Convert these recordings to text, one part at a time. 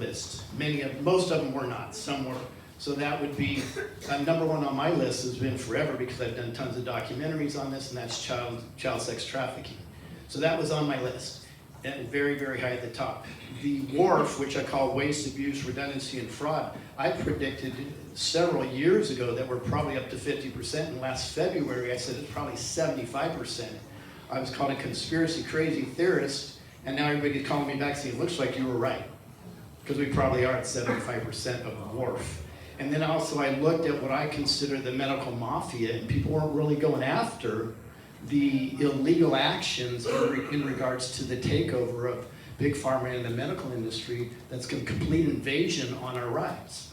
list. Most of them were not, some were. So that would be, number one on my list has been forever because I've done tons of documentaries on this, and that's child sex trafficking. So that was on my list, and very, very high at the top. The WARF, which I call waste, abuse, redundancy, and fraud, I predicted several years ago that we're probably up to 50%, and last February I said it's probably 75%. I was called a conspiracy crazy theorist, and now everybody's calling me back saying, it looks like you were right, because we probably are at 75% of the WARF. And then also I looked at what I consider the medical mafia, and people weren't really going after the illegal actions in regards to the takeover of big pharma and the medical industry that's a complete invasion on our rights.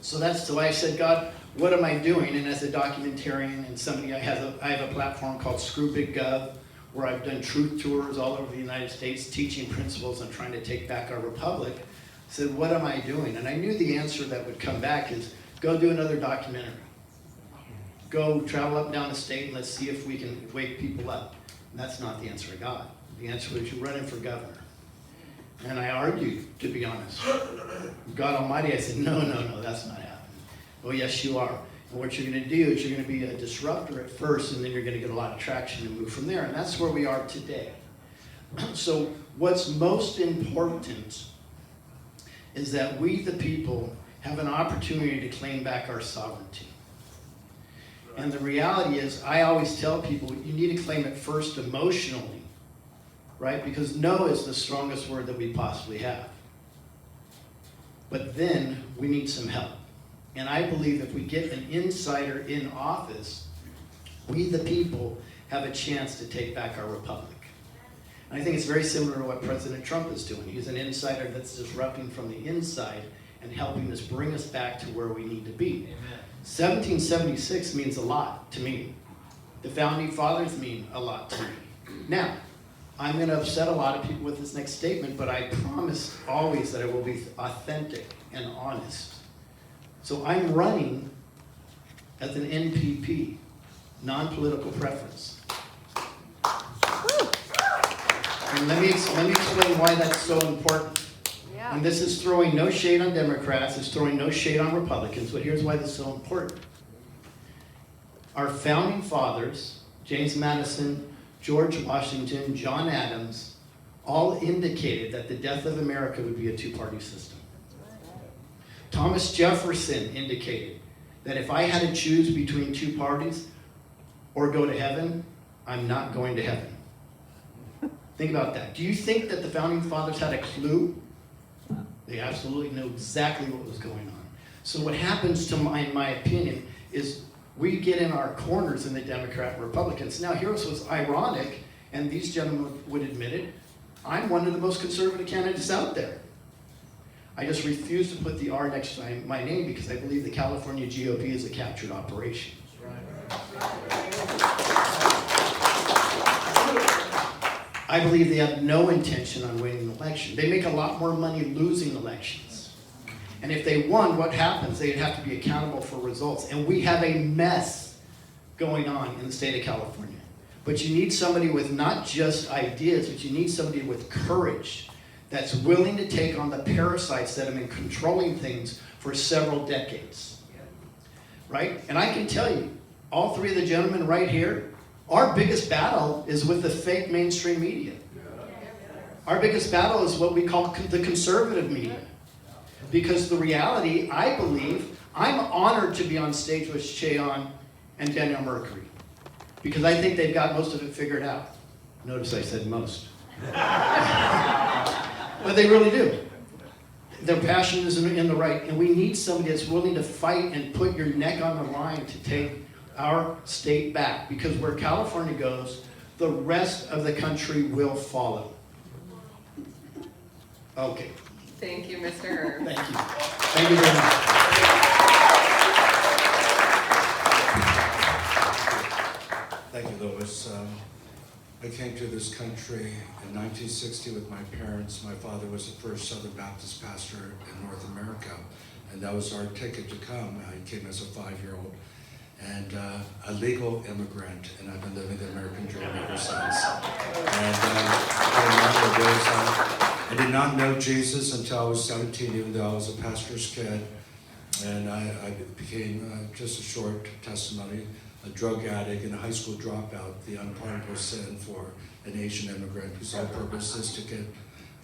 So that's why I said, God, what am I doing? And as a documentarian and somebody, I have a platform called Screw Big Gov, where I've done truth tours all over the United States, teaching principles on trying to take back our republic. I said, what am I doing? And I knew the answer that would come back is, go do another documentary. Go travel up and down the state and let's see if we can wake people up. And that's not the answer I got. The answer was, you're running for governor. And I argued, to be honest. God Almighty, I said, no, that's not happening. Oh, yes, you are. And what you're going to do is you're going to be a disruptor at first, and then you're going to get a lot of traction and move from there. And that's where we are today. So what's most important is that we, the people, have an opportunity to claim back our sovereignty. And the reality is, I always tell people, you need to claim it first emotionally, right? Because no is the strongest word that we possibly have. But then we need some help. And I believe if we get an insider in office, we, the people, have a chance to take back our republic. And I think it's very similar to what President Trump is doing. He's an insider that's disrupting from the inside and helping us bring us back to where we need to be. Amen. 1776 means a lot to me. The Founding Fathers mean a lot to me. Now, I'm going to upset a lot of people with this next statement, but I promise always that I will be authentic and honest. So I'm running as an NPP, non-political preference. And let me explain why that's so important. Yeah. And this is throwing no shade on Democrats, it's throwing no shade on Republicans, but here's why this is so important. Our founding fathers, James Madison, George Washington, John Adams, all indicated that the death of America would be a two-party system. Thomas Jefferson indicated that if I had to choose between two parties or go to heaven, I'm not going to heaven. Think about that. Do you think that the Founding Fathers had a clue? They absolutely knew exactly what was going on. So what happens, in my opinion, is we get in our corners in the Democrat and Republicans. Now, here's what's ironic, and these gentlemen would admit it, I'm one of the most conservative candidates out there. I just refuse to put the R next to my name because I believe the California GOP is a captured operation. I believe they have no intention on winning an election. They make a lot more money losing elections. And if they won, what happens? They'd have to be accountable for results. And we have a mess going on in the state of California. But you need somebody with not just ideas, but you need somebody with courage that's willing to take on the parasites that have been controlling things for several decades. Right? And I can tell you, all three of the gentlemen right here, our biggest battle is with the fake mainstream media. Our biggest battle is what we call the conservative media. Because the reality, I believe, I'm honored to be on stage with Cheon and Daniel Mercury. Because I think they've got most of it figured out. Notice I said most. But they really do. Their passion is in the right. And we need somebody that's willing to fight and put your neck on the line to take our state back, because where California goes, the rest of the country will follow. Okay. Thank you, Mr. Herb. Thank you. Thank you very much. Thank you, Louis. I came to this country in 1960 with my parents. My father was the first Southern Baptist pastor in North America, and that was our ticket to come. He came as a 5-year-old. And a legal immigrant, and I've been living the American dream ever since. And my mother was I did not know Jesus until I was 17, even though I was a pastor's kid. And I became, just a short testimony, a drug addict and a high school dropout, the unpardonable sin for an Asian immigrant whose sole purpose is to get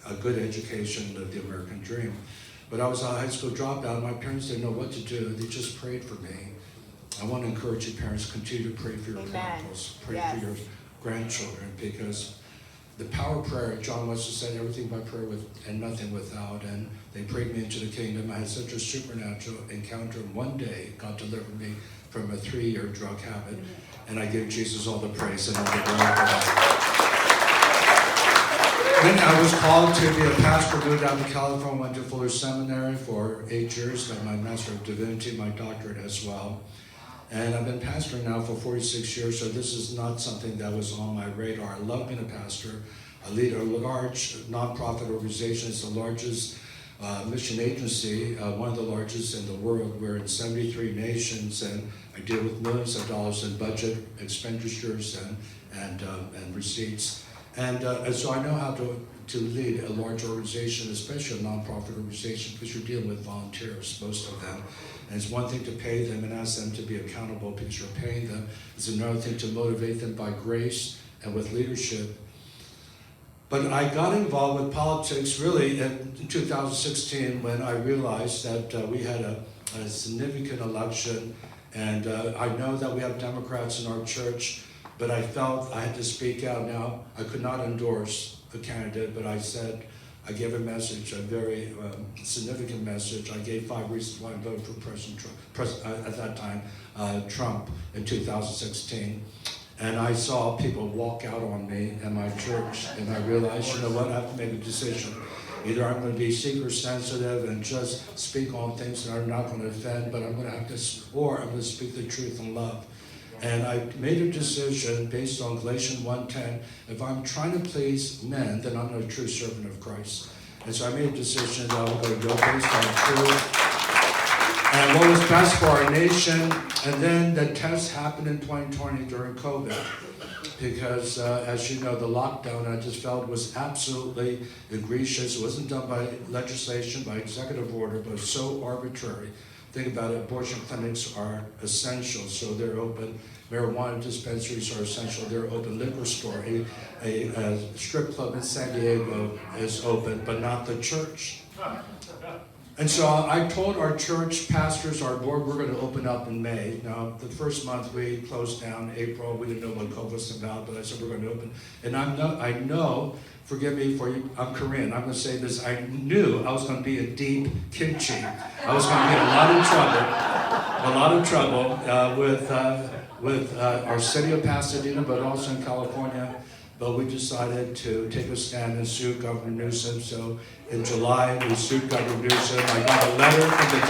a good education and live the American dream. But I was a high school dropout, and my parents didn't know what to do. They just prayed for me. I want to encourage you parents, continue to pray for your prodigals, pray for your grandchildren, because the power of prayer, John Wesley said, everything by prayer and nothing without. And they prayed me into the kingdom. I had such a supernatural encounter. One day, God delivered me from a 3-year drug habit. And I give Jesus all the praise and all the glory for that. Then I was called to be a pastor, moved out to California, went to Fuller Seminary for 8 years, got my Master of Divinity, my doctorate as well. And I've been pastoring now for 46 years, so this is not something that was on my radar. I love being a pastor. I lead a large nonprofit organization. It's the largest mission agency, one of the largest in the world. We're in 73 nations, and I deal with millions of dollars in budget expenditures and receipts. And so I know how to lead a large organization, especially a nonprofit organization, because you're dealing with volunteers, most of them. And it's one thing to pay them and ask them to be accountable because you're paying them. It's another thing to motivate them by grace and with leadership. But I got involved with politics really in 2016 when I realized that we had a significant election. And I know that we have Democrats in our church, but I felt I had to speak out. Now, I could not endorse a candidate, but I said, I gave a message, a very significant message. I gave 5 reasons why I voted for President Trump, at that time, Trump in 2016. And I saw people walk out on me in my church, and I realized, you know what, I have to make a decision. Either I'm going to be seeker sensitive and just speak on things that are not going to offend, but I'm going to have to, or I'm going to speak the truth in love. And I made a decision based on Galatians 1:10. If I'm trying to please men, then I'm not a true servant of Christ. And so I made a decision that I'm going to go based on truth and what was best for our nation. And then the test happened in 2020 during COVID. Because as you know, the lockdown, I just felt was absolutely egregious. It wasn't done by legislation, by executive order, but it was so arbitrary. Think about it, abortion clinics are essential, so they're open. Marijuana dispensaries are essential, they're open. Liquor store, a strip club in San Diego is open, but not the church. And so I told our church pastors, our board, we're going to open up in May. Now, the first month we closed down, April, we didn't know what COVID was about, but I said we're going to open. And I know, forgive me for you, I'm Korean, I'm going to say this, I knew I was going to be a deep kimchi. I was going to get a lot of trouble with our city of Pasadena, but also in California. But we decided to take a stand and sue Governor Newsom. So in July, we sued Governor Newsom. I got a letter from the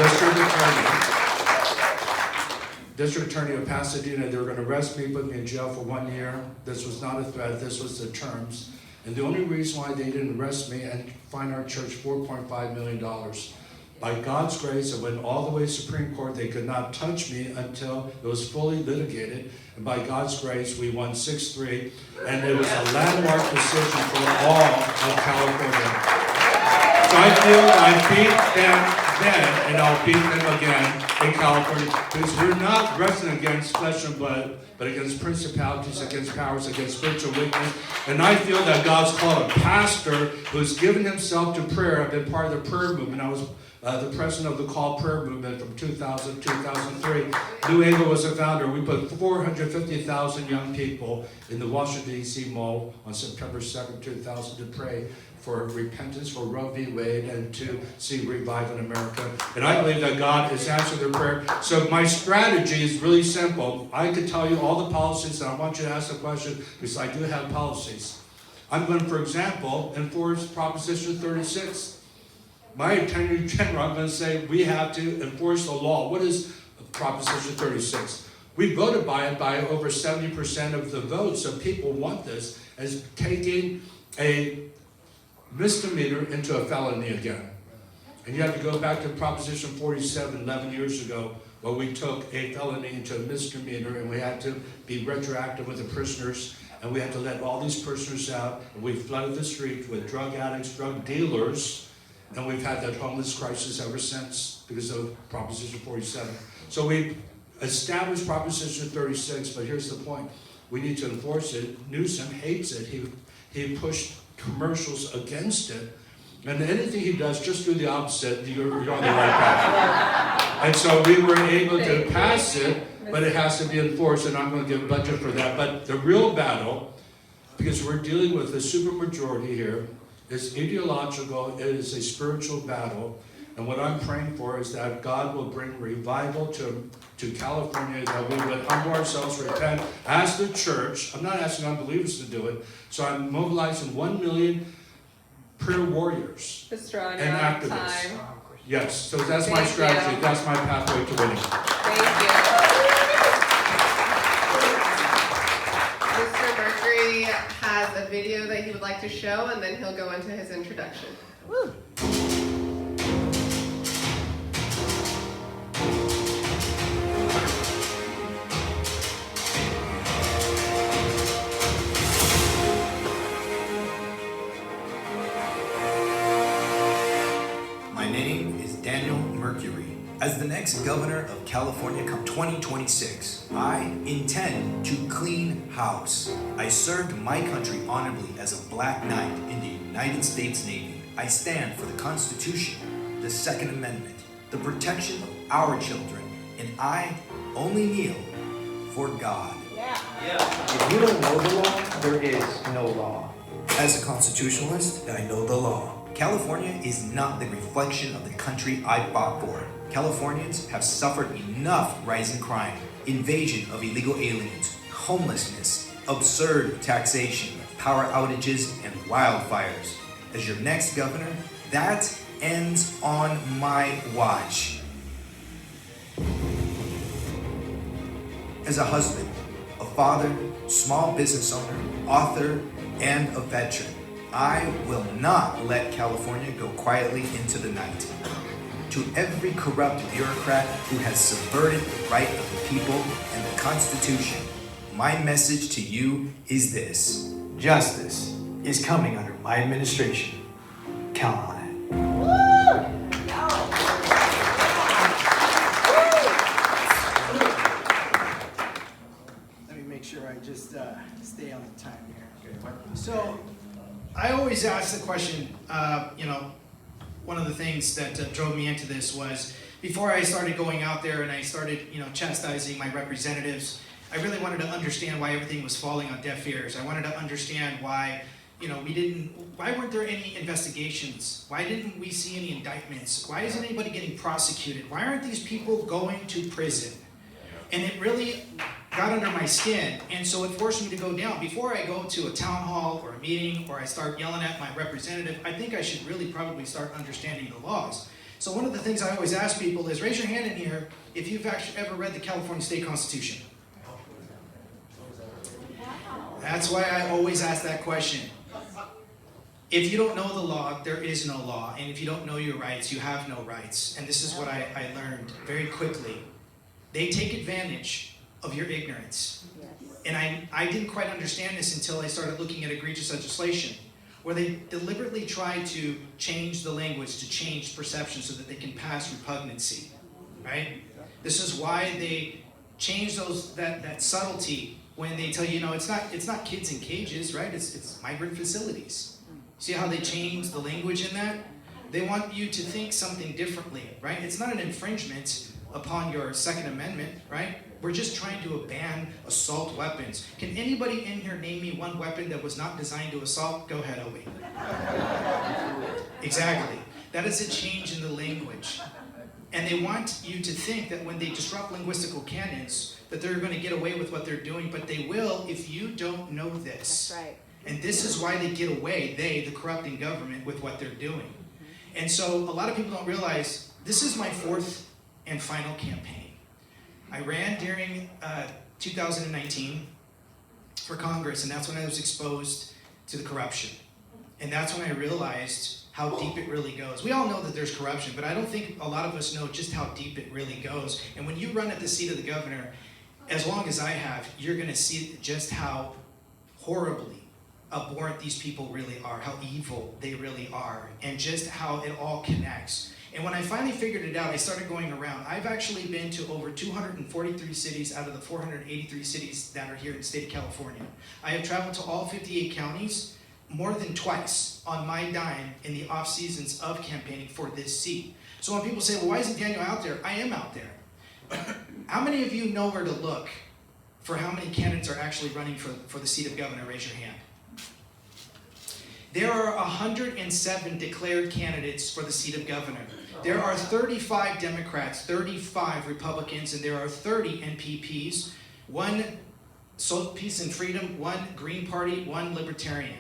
district attorney of Pasadena. They were going to arrest me, put me in jail for 1 year. This was not a threat. This was the terms. And the only reason why they didn't arrest me and fine our church $4.5 million. By God's grace, it went all the way to Supreme Court. They could not touch me until it was fully litigated. And by God's grace, we won 6-3. And it was a landmark decision for all of California. So I feel I beat them then, and I'll beat them again in California. Because we're not wrestling against flesh and blood, but against principalities, against powers, against spiritual weakness. And I feel that God's called a pastor who's given himself to prayer. I've been part of the prayer movement. I was the president of the Call Prayer Movement from 2000 to 2003. New Ava was the founder. We put 450,000 young people in the Washington, D.C. Mall on September 7, 2000 to pray for repentance for Roe v. Wade and to see revive in America. And I believe that God has answered their prayer. So my strategy is really simple. I could tell you all the policies, and I want you to ask the question because I do have policies. I'm going to, for example, enforce Proposition 36. My Attorney General, I'm going to say we have to enforce the law. What is Proposition 36? We voted by it by over 70% of the votes, so people want this as taking a misdemeanor into a felony again. And you have to go back to Proposition 47, 11 years ago, where we took a felony into a misdemeanor, and we had to be retroactive with the prisoners. and we had to let all these prisoners out, and we flooded the street with drug addicts, drug dealers, and we've had that homeless crisis ever since because of Proposition 47. So we established Proposition 36, but here's the point. We need to enforce it. Newsom hates it. He pushed commercials against it. And anything he does, just do the opposite, you're on the right path. And so we were able to pass it, but it has to be enforced, and I'm going to give a budget for that. But the real battle, because we're dealing with a supermajority here, is ideological, it is a spiritual battle. And what I'm praying for is that God will bring revival to California, that we would humble ourselves, repent as the church. I'm not asking unbelievers to do it. So I'm mobilizing 1 million prayer warriors Mr. Ron, and you're out of activists. time. Yes, so that's my Thank strategy. you. That's my pathway to winning. Thank you. Mr. Mercury has a video that he would like to show, and then he'll go into his introduction. Woo. As the next governor of California come 2026, I intend to clean house. I served my country honorably as a black knight in the United States Navy. I stand for the Constitution, the Second Amendment, the protection of our children, and I only kneel for God. If you don't know the law, there is no law. As a constitutionalist, I know the law. California is not the reflection of the country I fought for. Californians have suffered enough rising crime, invasion of illegal aliens, homelessness, absurd taxation, power outages, and wildfires. As your next governor, that ends on my watch. As a husband, a father, small business owner, author, and a veteran, I will not let California go quietly into the night. To every corrupt bureaucrat who has subverted the right of the people and the Constitution, my message to you is this. Justice is coming under my administration. Count on it. Let me make sure I just stay on the time here. So, I always ask the question, one of the things that drove me into this was before I started going out there and I started, chastising my representatives, I really wanted to understand why everything was falling on deaf ears. I wanted to understand why, why weren't there any investigations? Why didn't we see any indictments? Why isn't anybody getting prosecuted? Why aren't these people going to prison? And it really got under my skin, and so it forced me to go down. Before I go to a town hall or a meeting or I start yelling at my representative, I think I should really probably start understanding the laws. So one of the things I always ask people is, raise your hand in here if you've actually ever read the California State Constitution. That's why I always ask that question. If you don't know the law, there is no law. And if you don't know your rights, you have no rights. And this is what I learned very quickly. They take advantage of your ignorance. And I didn't quite understand this until I started looking at egregious legislation, where they deliberately try to change the language to change perception so that they can pass repugnancy, right? This is why they change that subtlety when they tell you, it's not kids in cages, right? It's migrant facilities. See how they change the language in that? They want you to think something differently, right? It's not an infringement upon your Second Amendment, right? We're just trying to ban assault weapons. Can anybody in here name me one weapon that was not designed to assault? Go ahead, Obi. Exactly. That is a change in the language. And they want you to think that when they disrupt linguistical canons, that they're going to get away with what they're doing, but they will if you don't know this. That's right. And this is why they get away, the corrupting government, with what they're doing. And so a lot of people don't realize this is my fourth and final campaign. I ran during 2019 for Congress, and that's when I was exposed to the corruption. And that's when I realized how deep it really goes. We all know that there's corruption, but I don't think a lot of us know just how deep it really goes. And when you run at the seat of the governor, as long as I have, you're gonna see just how horribly abhorrent these people really are, how evil they really are, and just how it all connects. And when I finally figured it out, I started going around. I've actually been to over 243 cities out of the 483 cities that are here in the state of California. I have traveled to all 58 counties more than twice on my dime in the off seasons of campaigning for this seat. So when people say, well, why isn't Daniel out there? I am out there. How many of you know where to look for how many candidates are actually running for the seat of governor? Raise your hand. There are 107 declared candidates for the seat of governor. There are 35 Democrats, 35 Republicans, and there are 30 NPPs, 1 Peace and Freedom, 1 Green Party, 1 Libertarian.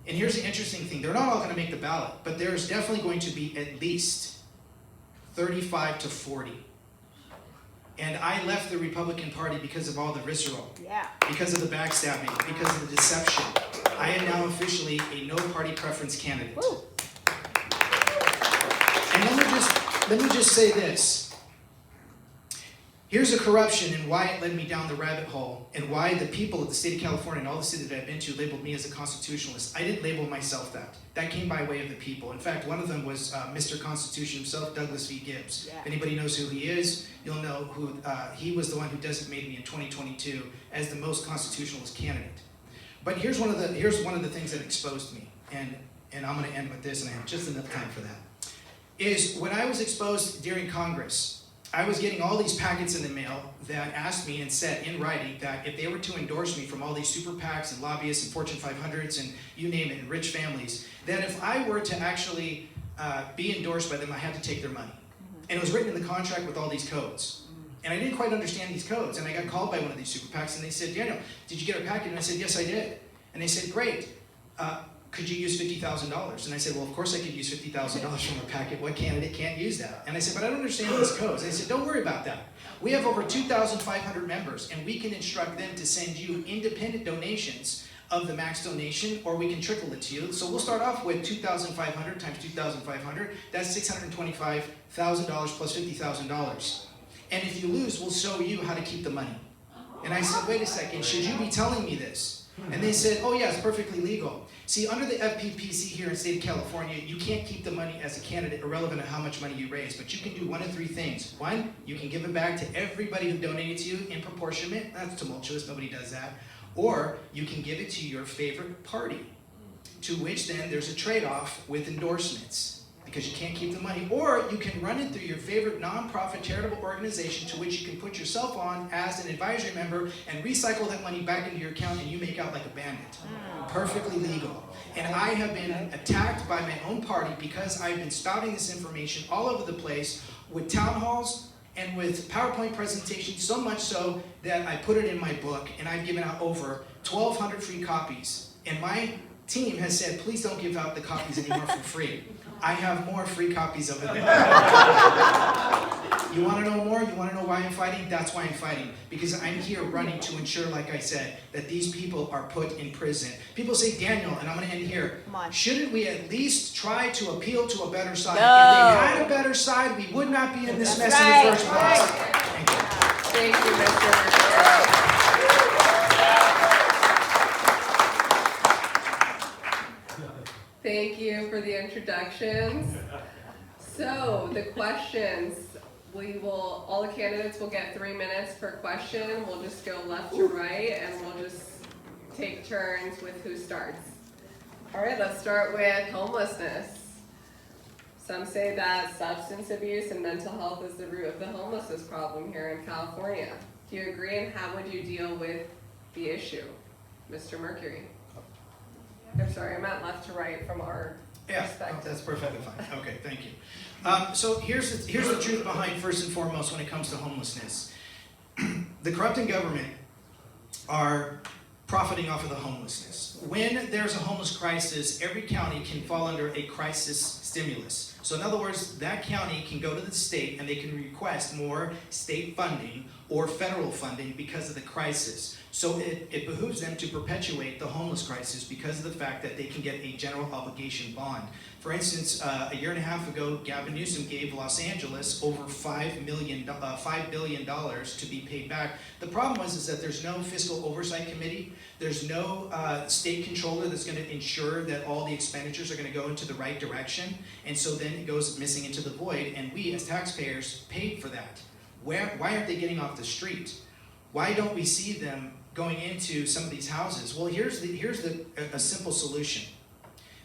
And here's the interesting thing. They're not all going to make the ballot, but there's definitely going to be at least 35 to 40. And I left the Republican Party because of all the visceral, because of the backstabbing, because of the deception. I am now officially a no party preference candidate. Woo. And let me just say this. Here's the corruption and why it led me down the rabbit hole, and why the people of the state of California and all the cities that I've been to labeled me as a constitutionalist. I didn't label myself that. That came by way of the people. In fact, one of them was Mr. Constitution himself, Douglas V. Gibbs. If anybody knows who he is, you'll know who he was the one who designated me in 2022 as the most constitutionalist candidate. But here's one of the things that exposed me, and I'm going to end with this, and I have just enough time for that. Is when I was exposed during Congress, I was getting all these packets in the mail that asked me and said in writing that if they were to endorse me from all these super PACs and lobbyists and Fortune 500s and you name it, and rich families, that if I were to actually be endorsed by them, I had to take their money. And it was written in the contract with all these codes. And I didn't quite understand these codes. And I got called by one of these super PACs and they said, Daniel, did you get our packet? And I said, yes, I did. And they said, great. Could you use $50,000? And I said, well, of course I could use $50,000 from a packet. What candidate can't use that? And I said, but I don't understand these codes. And they said, don't worry about that. We have over 2,500 members, and we can instruct them to send you independent donations of the max donation, or we can trickle it to you. So we'll start off with 2,500 times 2,500. That's $625,000 plus $50,000. And if you lose, we'll show you how to keep the money. And I said, wait a second, should you be telling me this? And they said, oh yeah, it's perfectly legal. See, under the FPPC here in the state of California, you can't keep the money as a candidate irrelevant of how much money you raise, but you can do one of 3 things. 1, you can give it back to everybody who donated to you in proportionate. That's tumultuous, nobody does that. Or you can give it to your favorite party, to which then there's a trade-off with endorsements, because you can't keep the money. Or you can run it through your favorite nonprofit charitable organization, to which you can put yourself on as an advisory member and recycle that money back into your account, and you make out like a bandit. Perfectly legal. And I have been attacked by my own party because I've been spouting this information all over the place with town halls and with PowerPoint presentations, so much so that I put it in my book, and I've given out over 1,200 free copies. And my team has said, please don't give out the copies anymore for free. I have more free copies of it. You want to know more? You want to know why I'm fighting? That's why I'm fighting. Because I'm here running to ensure, like I said, that these people are put in prison. People say, Daniel, and I'm going to end here, shouldn't we at least try to appeal to a better side? No. If they had a better side, we would not be in this mess in the first place. Thank you. Thank you, Mr. Thank you for the introductions. So the questions, all the candidates will get 3 minutes per question. We'll just go left to right, and we'll just take turns with who starts. All right, let's start with homelessness. Some say that substance abuse and mental health is the root of the homelessness problem here in California. Do you agree, and how would you deal with the issue? Mr. Mercury. I'm sorry, I meant left to right from our perspective. That's perfectly fine. Okay, thank you. So here's the truth behind, first and foremost, when it comes to homelessness. The corrupt in government are profiting off of the homelessness. When there's a homeless crisis, every county can fall under a crisis stimulus. So in other words, that county can go to the state and they can request more state funding or federal funding because of the crisis. So it behooves them to perpetuate the homeless crisis because of the fact that they can get a general obligation bond. For instance, a year and a half ago, Gavin Newsom gave Los Angeles over $5 billion to be paid back. The problem was that there's no fiscal oversight committee. There's no state controller that's going to ensure that all the expenditures are going to go into the right direction. And so then it goes missing into the void, and we as taxpayers paid for that. Why aren't they getting off the street? Why don't we see them going into some of these houses? Well, here's a simple solution.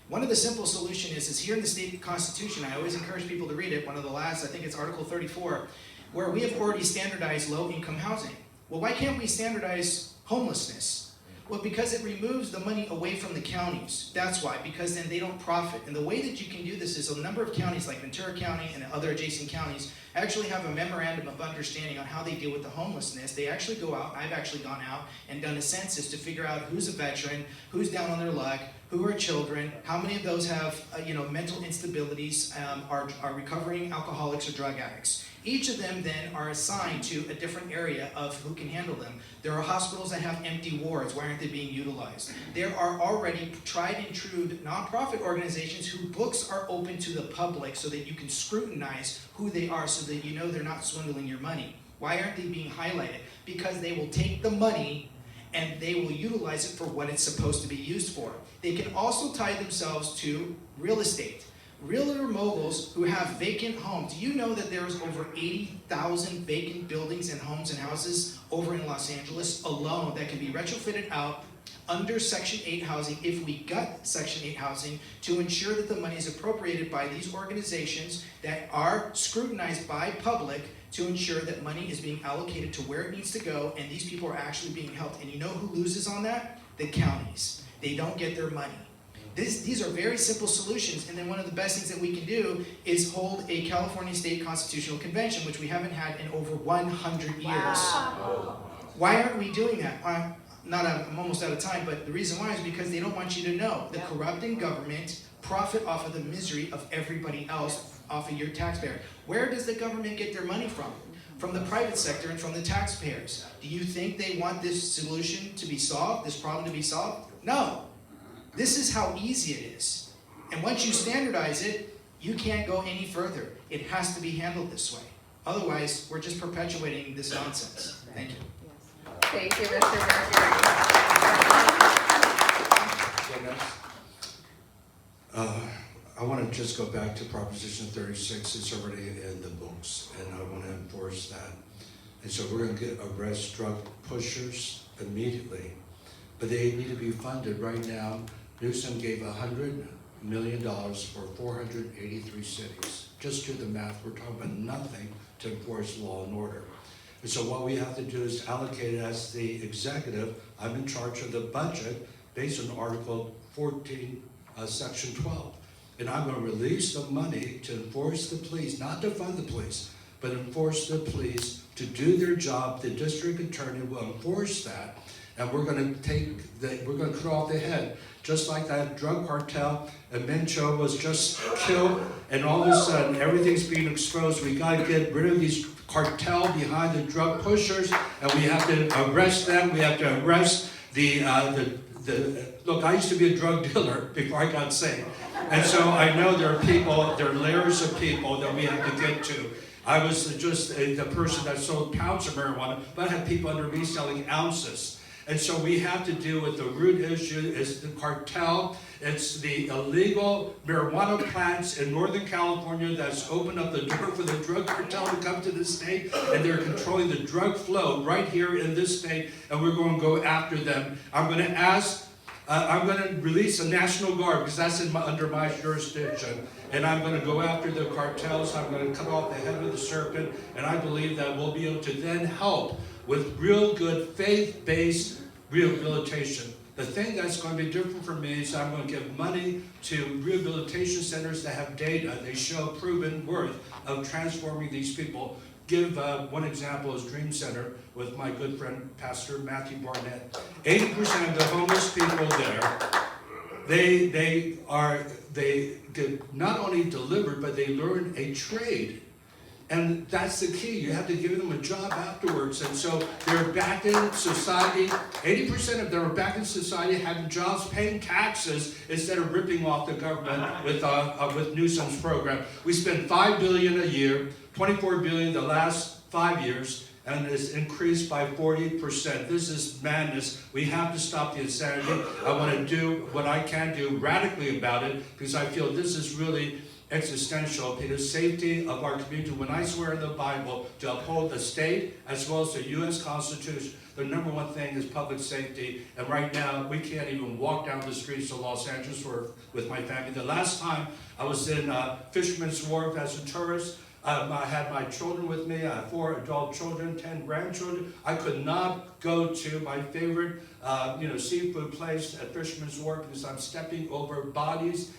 One of the simple solutions is here in the state constitution. I always encourage people to read it. One of the last, I think it's Article 34, where we have already standardized low-income housing. Well, why can't we standardize homelessness? Well, because it removes the money away from the counties. That's why, because then they don't profit. And the way that you can do this is a number of counties like Ventura County and other adjacent counties actually have a memorandum of understanding on how they deal with the homelessness. They actually go out, I've actually gone out and done a census to figure out who's a veteran, who's down on their luck, who are children, how many of those have mental instabilities, are recovering alcoholics or drug addicts. Each of them then are assigned to a different area of who can handle them. There are hospitals that have empty wards. Why aren't they being utilized? There are already tried and true nonprofit organizations whose books are open to the public so that you can scrutinize who they are so that you know they're not swindling your money. Why aren't they being highlighted? Because they will take the money and they will utilize it for what it's supposed to be used for. They can also tie themselves to real estate. Realtor moguls who have vacant homes. Do you know that there's over 80,000 vacant buildings and homes and houses over in Los Angeles alone that can be retrofitted out under Section 8 housing if we got Section 8 housing to ensure that the money is appropriated by these organizations that are scrutinized by public to ensure that money is being allocated to where it needs to go and these people are actually being helped. And you know who loses on that? The counties. They don't get their money. These are very simple solutions, and then one of the best things that we can do is hold a California State Constitutional Convention, which we haven't had in over 100 years. Wow. Why aren't we doing that? I'm almost out of time, but the reason why is because they don't want you to know. The corrupting government profit off of the misery of everybody else, off of your taxpayer. Where does the government get their money from? From the private sector and from the taxpayers. Do you think they want this solution to be solved, this problem to be solved? No. This is how easy it is. And once you standardize it, you can't go any further. It has to be handled this way. Otherwise, we're just perpetuating this nonsense. Thank you. Thank you, Mr. Mercury. I want to just go back to Proposition 36. It's already in the books, and I want to enforce that. And so we're going to arrest drug pushers immediately, but they need to be funded right now. Newsom gave $100 million for 483 cities. Just do the math. We're talking about nothing to enforce law and order. And so what we have to do is allocate it as the executive. I'm in charge of the budget based on Article 14, Section 12. And I'm going to release the money to enforce the police, not to fund the police, but enforce the police to do their job. The district attorney will enforce that. And we're going to cut off the head. Just like that drug cartel, and Mencho was just killed, and all of a sudden everything's being exposed. We got to get rid of these cartel behind the drug pushers, and we have to arrest them. We have to arrest look, I used to be a drug dealer before I got saved. And so I know there are layers of people that we have to get to. I was just the person that sold pounds of marijuana, but I had people under me selling ounces. And so we have to deal with the root issue. It's the cartel. It's the illegal marijuana plants in Northern California that's opened up the door for the drug cartel to come to the state, and they're controlling the drug flow right here in this state, and we're going to go after them. I'm going to release a National Guard because that's under my jurisdiction, and I'm going to go after the cartels. I'm going to cut off the head of the serpent, and I believe that we'll be able to then help with real good faith-based rehabilitation. The thing that's going to be different for me is I'm going to give money to rehabilitation centers that have data. They show proven worth of transforming these people. Give one example is Dream Center with my good friend, Pastor Matthew Barnett. 80% of the homeless people there they get not only delivered, but they learn a trade. And that's the key. You have to give them a job afterwards. And so they're back in society. 80% of them are back in society, having jobs, paying taxes, instead of ripping off the government with Newsom's program. We spend $5 billion a year, $24 billion the last 5 years, and it's increased by 40%. This is madness. We have to stop the insanity. I want to do what I can do radically about it, because I feel this is really existential. It is safety of our community. When I swear in the Bible to uphold the state as well as the U.S. Constitution, the number one thing is public safety. And right now, we can't even walk down the streets of Los Angeles with my family. The last time I was in Fisherman's Wharf as a tourist, I had my children with me. I have 4 adult children, 10 grandchildren. I could not go to my favorite seafood place at Fisherman's Wharf because I'm stepping over bodies.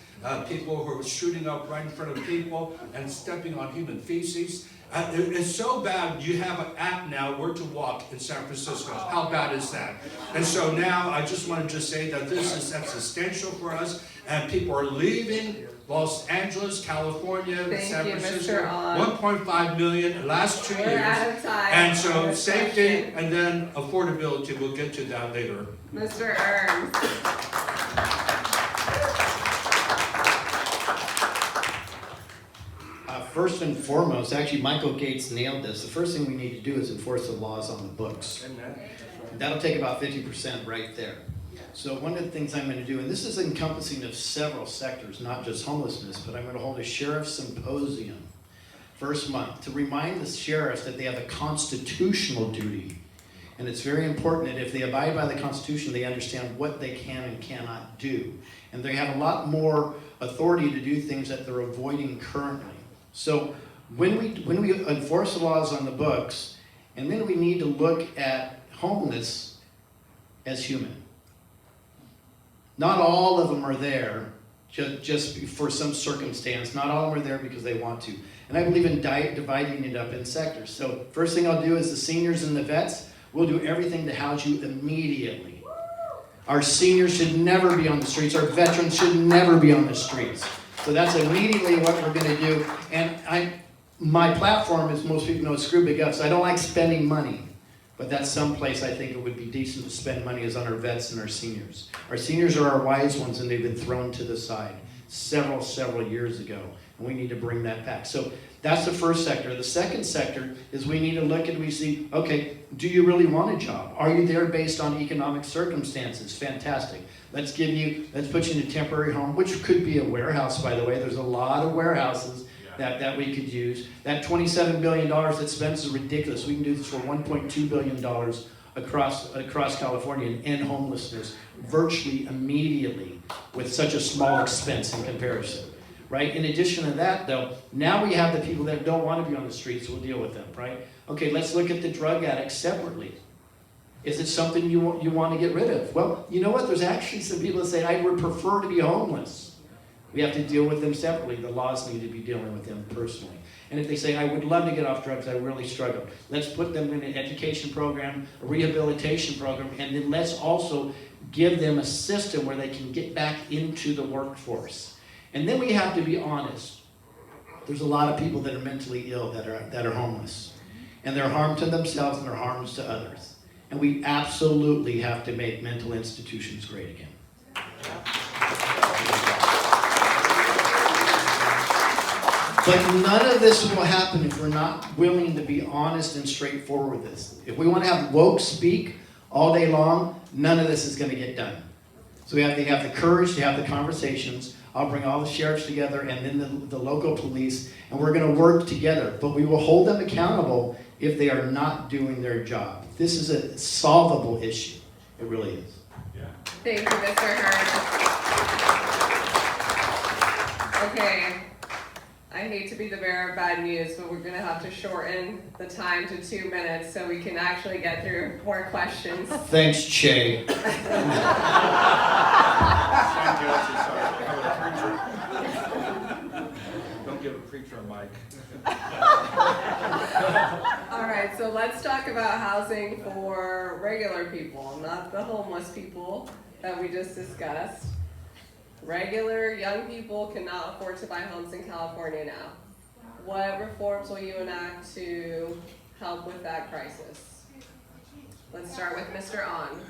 People who are shooting up right in front of people and stepping on human feces. It's so bad. You have an app now, Where to Walk in San Francisco. How bad is that? And so now I just want to say that this is existential for us, and people are leaving Los Angeles, California, San Francisco. 1.5 million last 2 years. We're out of time. And so safety and then affordability. We'll get to that later. Mr. HERMS. First and foremost, actually Michael Gates nailed this. The first thing we need to do is enforce the laws on the books. That'll take about 50% right there. So one of the things I'm going to do, and this is encompassing of several sectors, not just homelessness, but I'm going to hold a sheriff's symposium first month to remind the sheriffs that they have a constitutional duty. And it's very important that if they abide by the Constitution, they understand what they can and cannot do. And they have a lot more authority to do things that they're avoiding currently. So when we enforce the laws on the books, and then we need to look at homeless as human. Not all of them are there just for some circumstance. Not all of them are there because they want to. And I believe in dividing it up in sectors. So first thing I'll do is the seniors and the vets, we'll do everything to house you immediately. Our seniors should never be on the streets. Our veterans should never be on the streets. So that's immediately what we're going to do. And my platform, as most people know, is Screw Big Up. So I don't like spending money. But that's someplace I think it would be decent to spend money is on our vets and our seniors. Our seniors are our wise ones, and they've been thrown to the side several years ago. And we need to bring that back. So that's the first sector. The second sector is we need to look and we see, okay, do you really want a job? Are you there based on economic circumstances? Fantastic. Let's put you in a temporary home, which could be a warehouse, by the way. There's a lot of warehouses that we could use. That $27 billion that spends is ridiculous. We can do this for $1.2 billion across California and end homelessness virtually immediately with such a small expense in comparison, right? In addition to that, though, now we have the people that don't want to be on the streets. We'll deal with them, right? Okay, let's look at the drug addicts separately. Is it something you want to get rid of? Well, you know what? There's actually some people that say, I would prefer to be homeless. We have to deal with them separately. The laws need to be dealing with them personally. And if they say, I would love to get off drugs, I really struggle. Let's put them in an education program, a rehabilitation program, and then let's also give them a system where they can get back into the workforce. And then we have to be honest. There's a lot of people that are mentally ill that are homeless. And they're harm to themselves and they're harms to others. And we absolutely have to make mental institutions great again. But none of this will happen if we're not willing to be honest and straightforward with this. If we want to have woke speak all day long, none of this is going to get done. So we have to have the courage to have the conversations. I'll bring all the sheriffs together and then the local police, and we're going to work together. But we will hold them accountable if they are not doing their job. This is a solvable issue. It really is. Yeah. Thank you, Mr. Hurd. Okay. I hate to be the bearer of bad news, but we're going to have to shorten the time to 2 minutes so we can actually get through more questions. Thanks, Che. Don't give a preacher a mic. All right, so let's talk about housing for regular people, not the homeless people that we just discussed. Regular young people cannot afford to buy homes in California now. What reforms will you enact to help with that crisis? Let's start with Mr. On.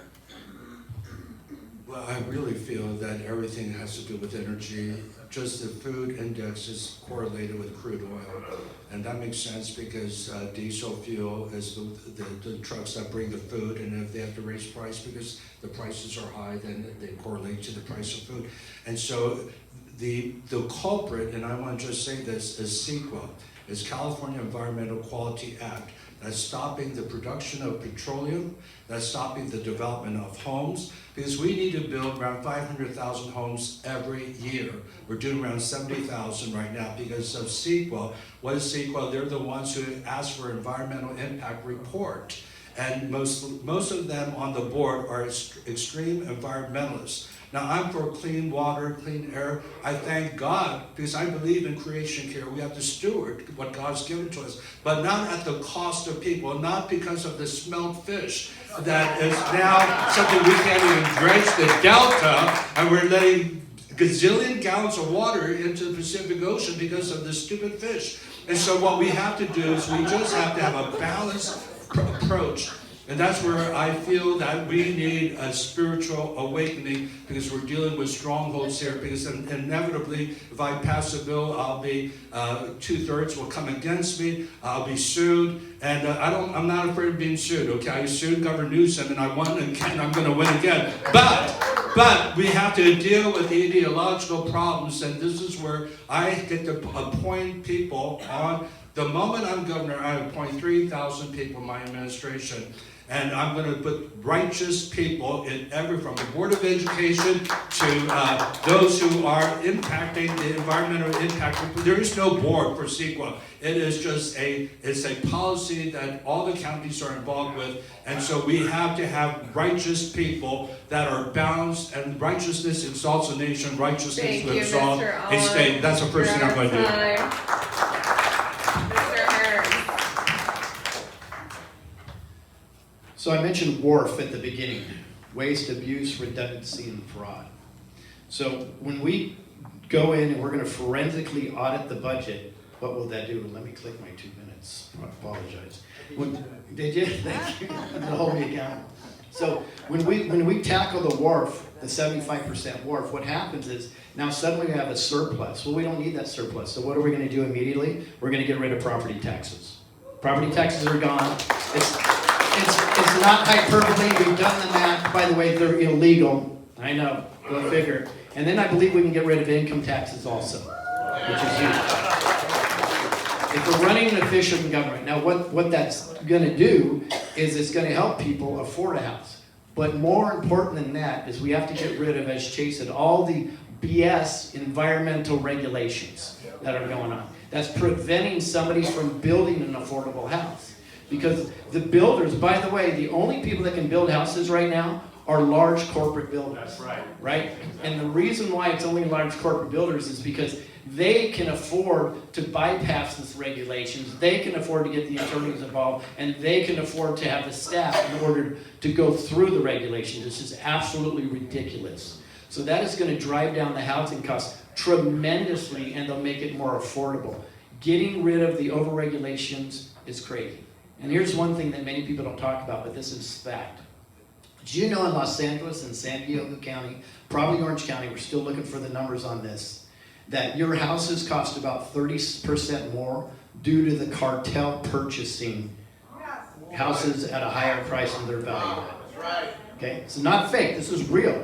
Well, I really feel that everything has to do with energy. Just the food index is correlated with crude oil. And that makes sense because diesel fuel is the trucks that bring the food, and if they have to raise price because the prices are high, then they correlate to the price of food. And so the culprit, and I want to just say this, is CEQA, is California Environmental Quality Act. That's stopping the production of petroleum, that's stopping the development of homes, because we need to build around 500,000 homes every year. We're doing around 70,000 right now because of CEQA. What is CEQA? They're the ones who ask for environmental impact report. And most of them on the board are extreme environmentalists. Now, I'm for clean water, clean air. I thank God because I believe in creation care. We have to steward what God's given to us, but not at the cost of people, not because of the smelt fish that is now something we can't even dredge the delta, and we're letting gazillion gallons of water into the Pacific Ocean because of this stupid fish. And so what we have to do is we just have to have a balanced approach. And that's where I feel that we need a spiritual awakening because we're dealing with strongholds here. Because inevitably, if I pass a bill, I'll be 2/3 will come against me. I'll be sued, and I'm not afraid of being sued. Okay, I sued Governor Newsom, and I won again. I'm going to win again. But we have to deal with the ideological problems, and this is where I get to appoint people on. The moment I'm governor, I appoint 3,000 people in my administration. And I'm going to put righteous people in from the Board of Education to those who are impacting the environmental impact. There is no board for CEQA. It is just it's a policy that all the counties are involved with. And so we have to have righteous people that are balanced, and righteousness exalts a nation, righteousness will exalt a state. That's the first thing I'm going to do. So I mentioned WARF at the beginning, waste, abuse, redundancy, and fraud. So when we go in and we're going to forensically audit the budget, what will that do? Let me click my 2 minutes. I apologize. Did you? Thank you. That'll hold me accountable. So when we tackle the WARF, the 75% WARF, what happens is now suddenly we have a surplus. Well, we don't need that surplus. So what are we going to do immediately? We're going to get rid of property taxes. Property taxes are gone. It's not hyperbole. We've done the math. By the way, they're illegal. I know. Go figure. And then I believe we can get rid of income taxes also, which is huge. If we're running an efficient government, now what that's going to do is it's going to help people afford a house. But more important than that is we have to get rid of, as Chase said, all the BS environmental regulations that are going on. That's preventing somebody from building an affordable house. Because the builders, by the way, the only people that can build houses right now are large corporate builders. That's right. Right? And the reason why it's only large corporate builders is because they can afford to bypass these regulations, they can afford to get the attorneys involved, and they can afford to have the staff in order to go through the regulations. This is absolutely ridiculous. So that is going to drive down the housing costs tremendously, and they'll make it more affordable. Getting rid of the overregulations is crazy. And here's one thing that many people don't talk about, but this is fact. Do you know in Los Angeles and San Diego County, probably Orange County, we're still looking for the numbers on this, that your houses cost about 30% more due to the cartel purchasing houses at a higher price than their value. Okay? It's not fake. This is real.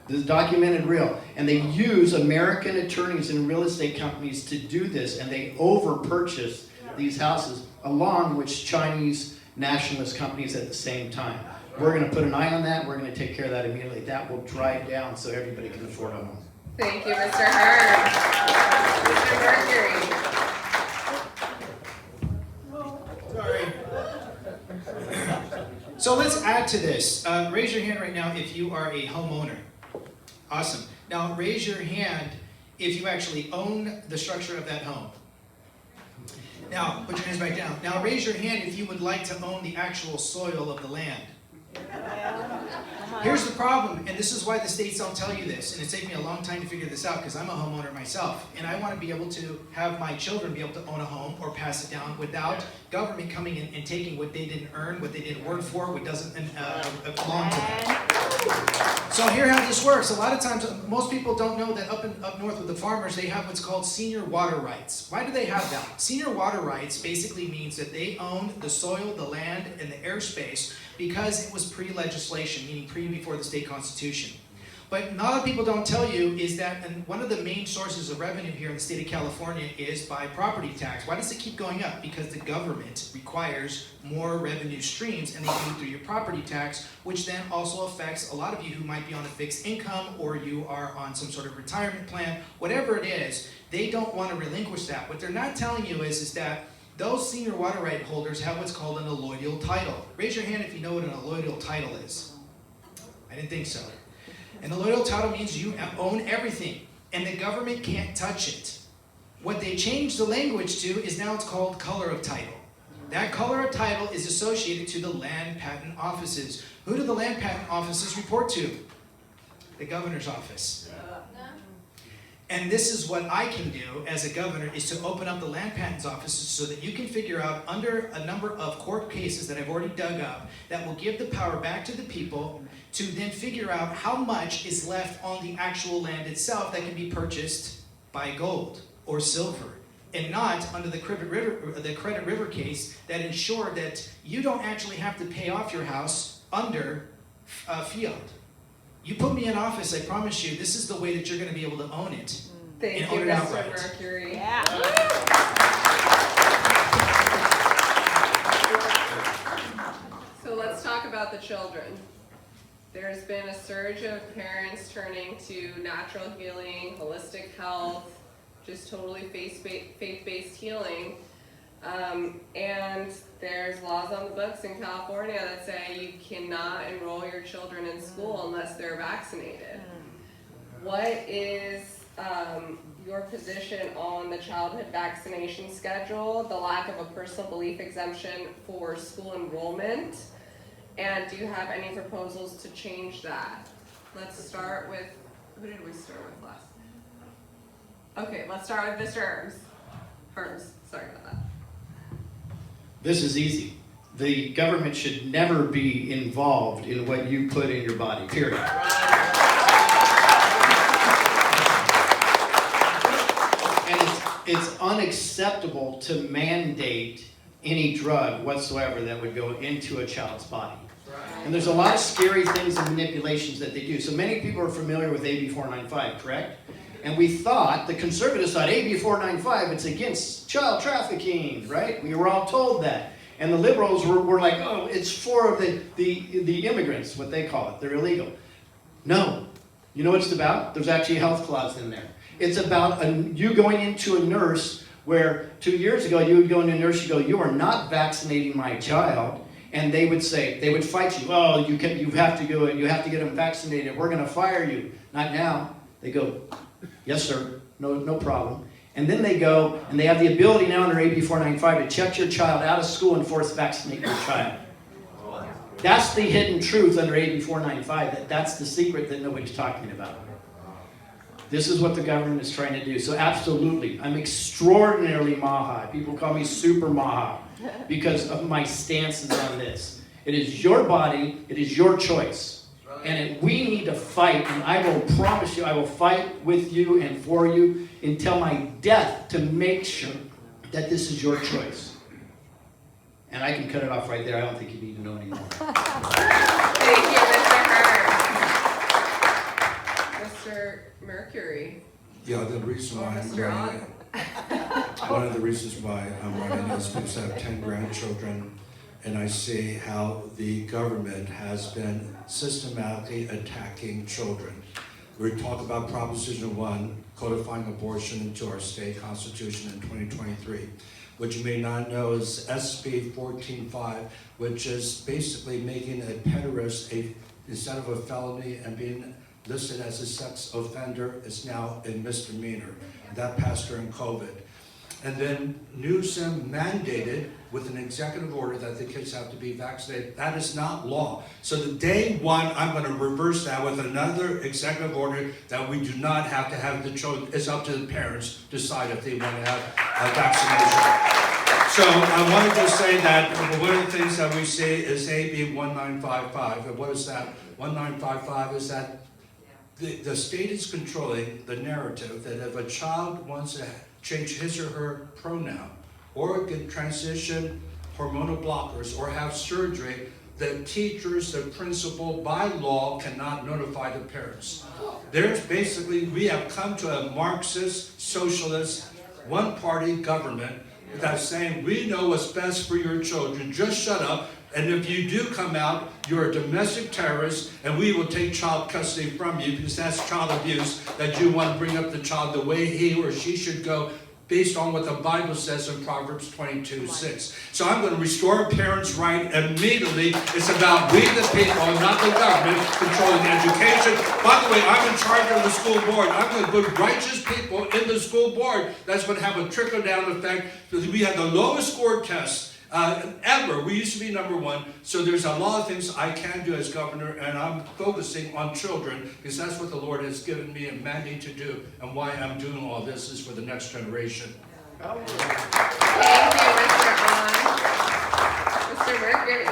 This is documented real. And they use American attorneys and real estate companies to do this, and they over-purchase these houses, along with Chinese nationalist companies at the same time. We're going to put an eye on that. We're going to take care of that immediately. That will drive down so everybody can afford a home. Thank you, Mr. Herms. Mr. Mercury. Sorry. So let's add to this. Raise your hand right now if you are a homeowner. Awesome. Now raise your hand if you actually own the structure of that home. Now, put your hands back down. Now raise your hand if you would like to own the actual soil of the land. Here's the problem, and this is why the states don't tell you this, and it's taken me a long time to figure this out because I'm a homeowner myself, and I want to be able to have my children be able to own a home or pass it down without government coming in and taking what they didn't earn, what they didn't work for, what doesn't belong to them. So here how this works. A lot of times, most people don't know that up north with the farmers, they have what's called senior water rights. Why do they have that? Senior water rights basically means that they own the soil, the land, and the airspace because it was pre-legislation, meaning before the state constitution. But not a lot of people don't tell you is that one of the main sources of revenue here in the state of California is by property tax. Why does it keep going up? Because the government requires more revenue streams, and they do it through your property tax, which then also affects a lot of you who might be on a fixed income or you are on some sort of retirement plan, whatever it is, they don't want to relinquish that. What they're not telling you is that those senior water right holders have what's called an allodial title. Raise your hand if you know what an allodial title is. I didn't think so. An allodial title means you own everything, and the government can't touch it. What they changed the language to is now it's called color of title. That color of title is associated to the land patent offices. Who do the land patent offices report to? The governor's office. And this is what I can do as a governor, is to open up the land patents offices so that you can figure out under a number of court cases that I've already dug up that will give the power back to the people to then figure out how much is left on the actual land itself that can be purchased by gold or silver, and not under the Credit River case that ensured that you don't actually have to pay off your house under fiat. You put me in office, I promise you, this is the way that you're going to be able to own it. Thank and you, own it Mr. outright. Mercury. Yeah. So let's talk about the children. There's been a surge of parents turning to natural healing, holistic health, just totally faith-based healing. And there's laws on the books in California that say you cannot enroll your children in school unless they're vaccinated. What is your position on the childhood vaccination schedule, the lack of a personal belief exemption for school enrollment, and do you have any proposals to change that? Let's start with, who did we start with last? Okay, let's start with Mr. HERMS, sorry about that. This is easy. The government should never be involved in what you put in your body, period. And it's unacceptable to mandate any drug whatsoever that would go into a child's body. And there's a lot of scary things and manipulations that they do. So many people are familiar with AB 495, correct? And we thought, the conservatives thought, AB 495, it's against child trafficking, right? We were all told that. And the liberals were like, oh, it's for the immigrants, what they call it. They're illegal. No. You know what it's about? There's actually a health clause in there. It's about you going into a nurse where 2 years ago you would go into a nurse, you go, you are not vaccinating my child. And they would say, they would fight you. Oh, you have to go and you have to get them vaccinated. We're going to fire you. Not now. They go, yes, sir. No problem. And then they go and they have the ability now under AB 495 to check your child out of school and force vaccinate your child. That's the hidden truth under AB 495. That's the secret that nobody's talking about. This is what the government is trying to do. So absolutely, I'm extraordinarily Maha. People call me Super Maha because of my stances on this. It is your body. It is your choice. And we need to fight, and I will promise you, I will fight with you and for you until my death to make sure that this is your choice. And I can cut it off right there. I don't think you need to know anymore. Thank you, Mr. Mr. Mercury. Yeah, the reason why I'm Mr. running, one of the reasons why I'm running is because I have 10 grandchildren, and I see how the government has been systematically attacking children. We talk about Proposition 1, codifying abortion into our state constitution in 2023. What you may not know is SB 14.5, which is basically making a pederast, instead of a felony and being listed as a sex offender, is now a misdemeanor. That passed during COVID. And then Newsom mandated with an executive order that the kids have to be vaccinated. That is not law. So the day one, I'm going to reverse that with another executive order that we do not have to have the children. It's up to the parents to decide if they want to have a vaccination. So I wanted to say that one of the things that we see is AB 1955. And what is that? 1955 is that the state is controlling the narrative that if a child wants to change his or her pronoun, or get transition hormonal blockers, or have surgery, the teachers, the principal, by law, cannot notify the parents. There's basically, we have come to a Marxist, socialist, one-party government that's saying, we know what's best for your children, just shut up, and if you do come out, you're a domestic terrorist, and we will take child custody from you, because that's child abuse, that you want to bring up the child the way he or she should go, based on what the Bible says in Proverbs 22:6. So I'm going to restore parents' right immediately. It's about we the people, not the government, controlling education. By the way, I'm in charge of the school board. I'm going to put righteous people in the school board. That's going to have a trickle-down effect, because we have the lowest score test ever. We used to be number one. So there's a lot of things I can do as governor, and I'm focusing on children, because that's what the Lord has given me a mandate to do, and why I'm doing all this is for the next generation. Thank you, Mr. On. Mr. Mercury.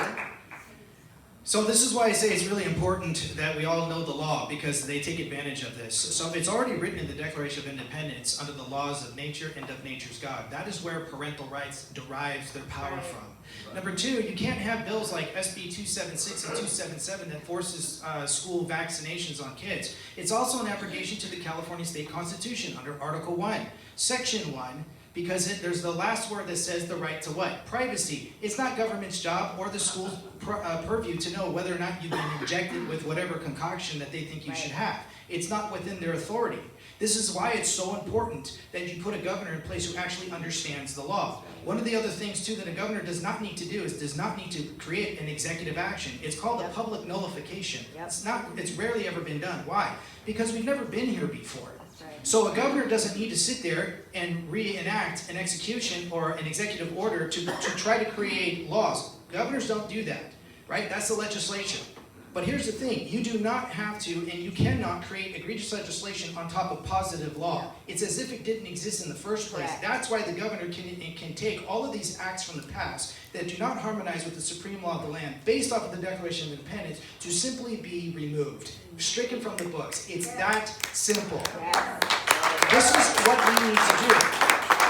So this is why I say it's really important that we all know the law, because they take advantage of this. So it's already written in the Declaration of Independence under the laws of nature and of nature's God. That is where parental rights derives their power from. Number two, you can't have bills like SB 276 and 277 that forces school vaccinations on kids. It's also an abrogation to the California State Constitution under Article 1, Section 1, because there's the last word that says the right to what? Privacy. It's not government's job or the school's purview to know whether or not you've been injected with whatever concoction that they think you should have. It's not within their authority. This is why it's so important that you put a governor in place who actually understands the law. One of the other things too that a governor does not need to do is does not need to create an executive action. It's called a public nullification. It's rarely ever been done. Why? Because we've never been here before. So a governor doesn't need to sit there and reenact an execution or an executive order to try to create laws. Governors don't do that, right? That's the legislature. But here's the thing, you do not have to, and you cannot create egregious legislation on top of positive law. It's as if it didn't exist in the first place. That's why the governor can take all of these acts from the past that do not harmonize with the supreme law of the land, based off of the Declaration of Independence, to simply be removed, stricken from the books. It's that simple. This is what we need to do.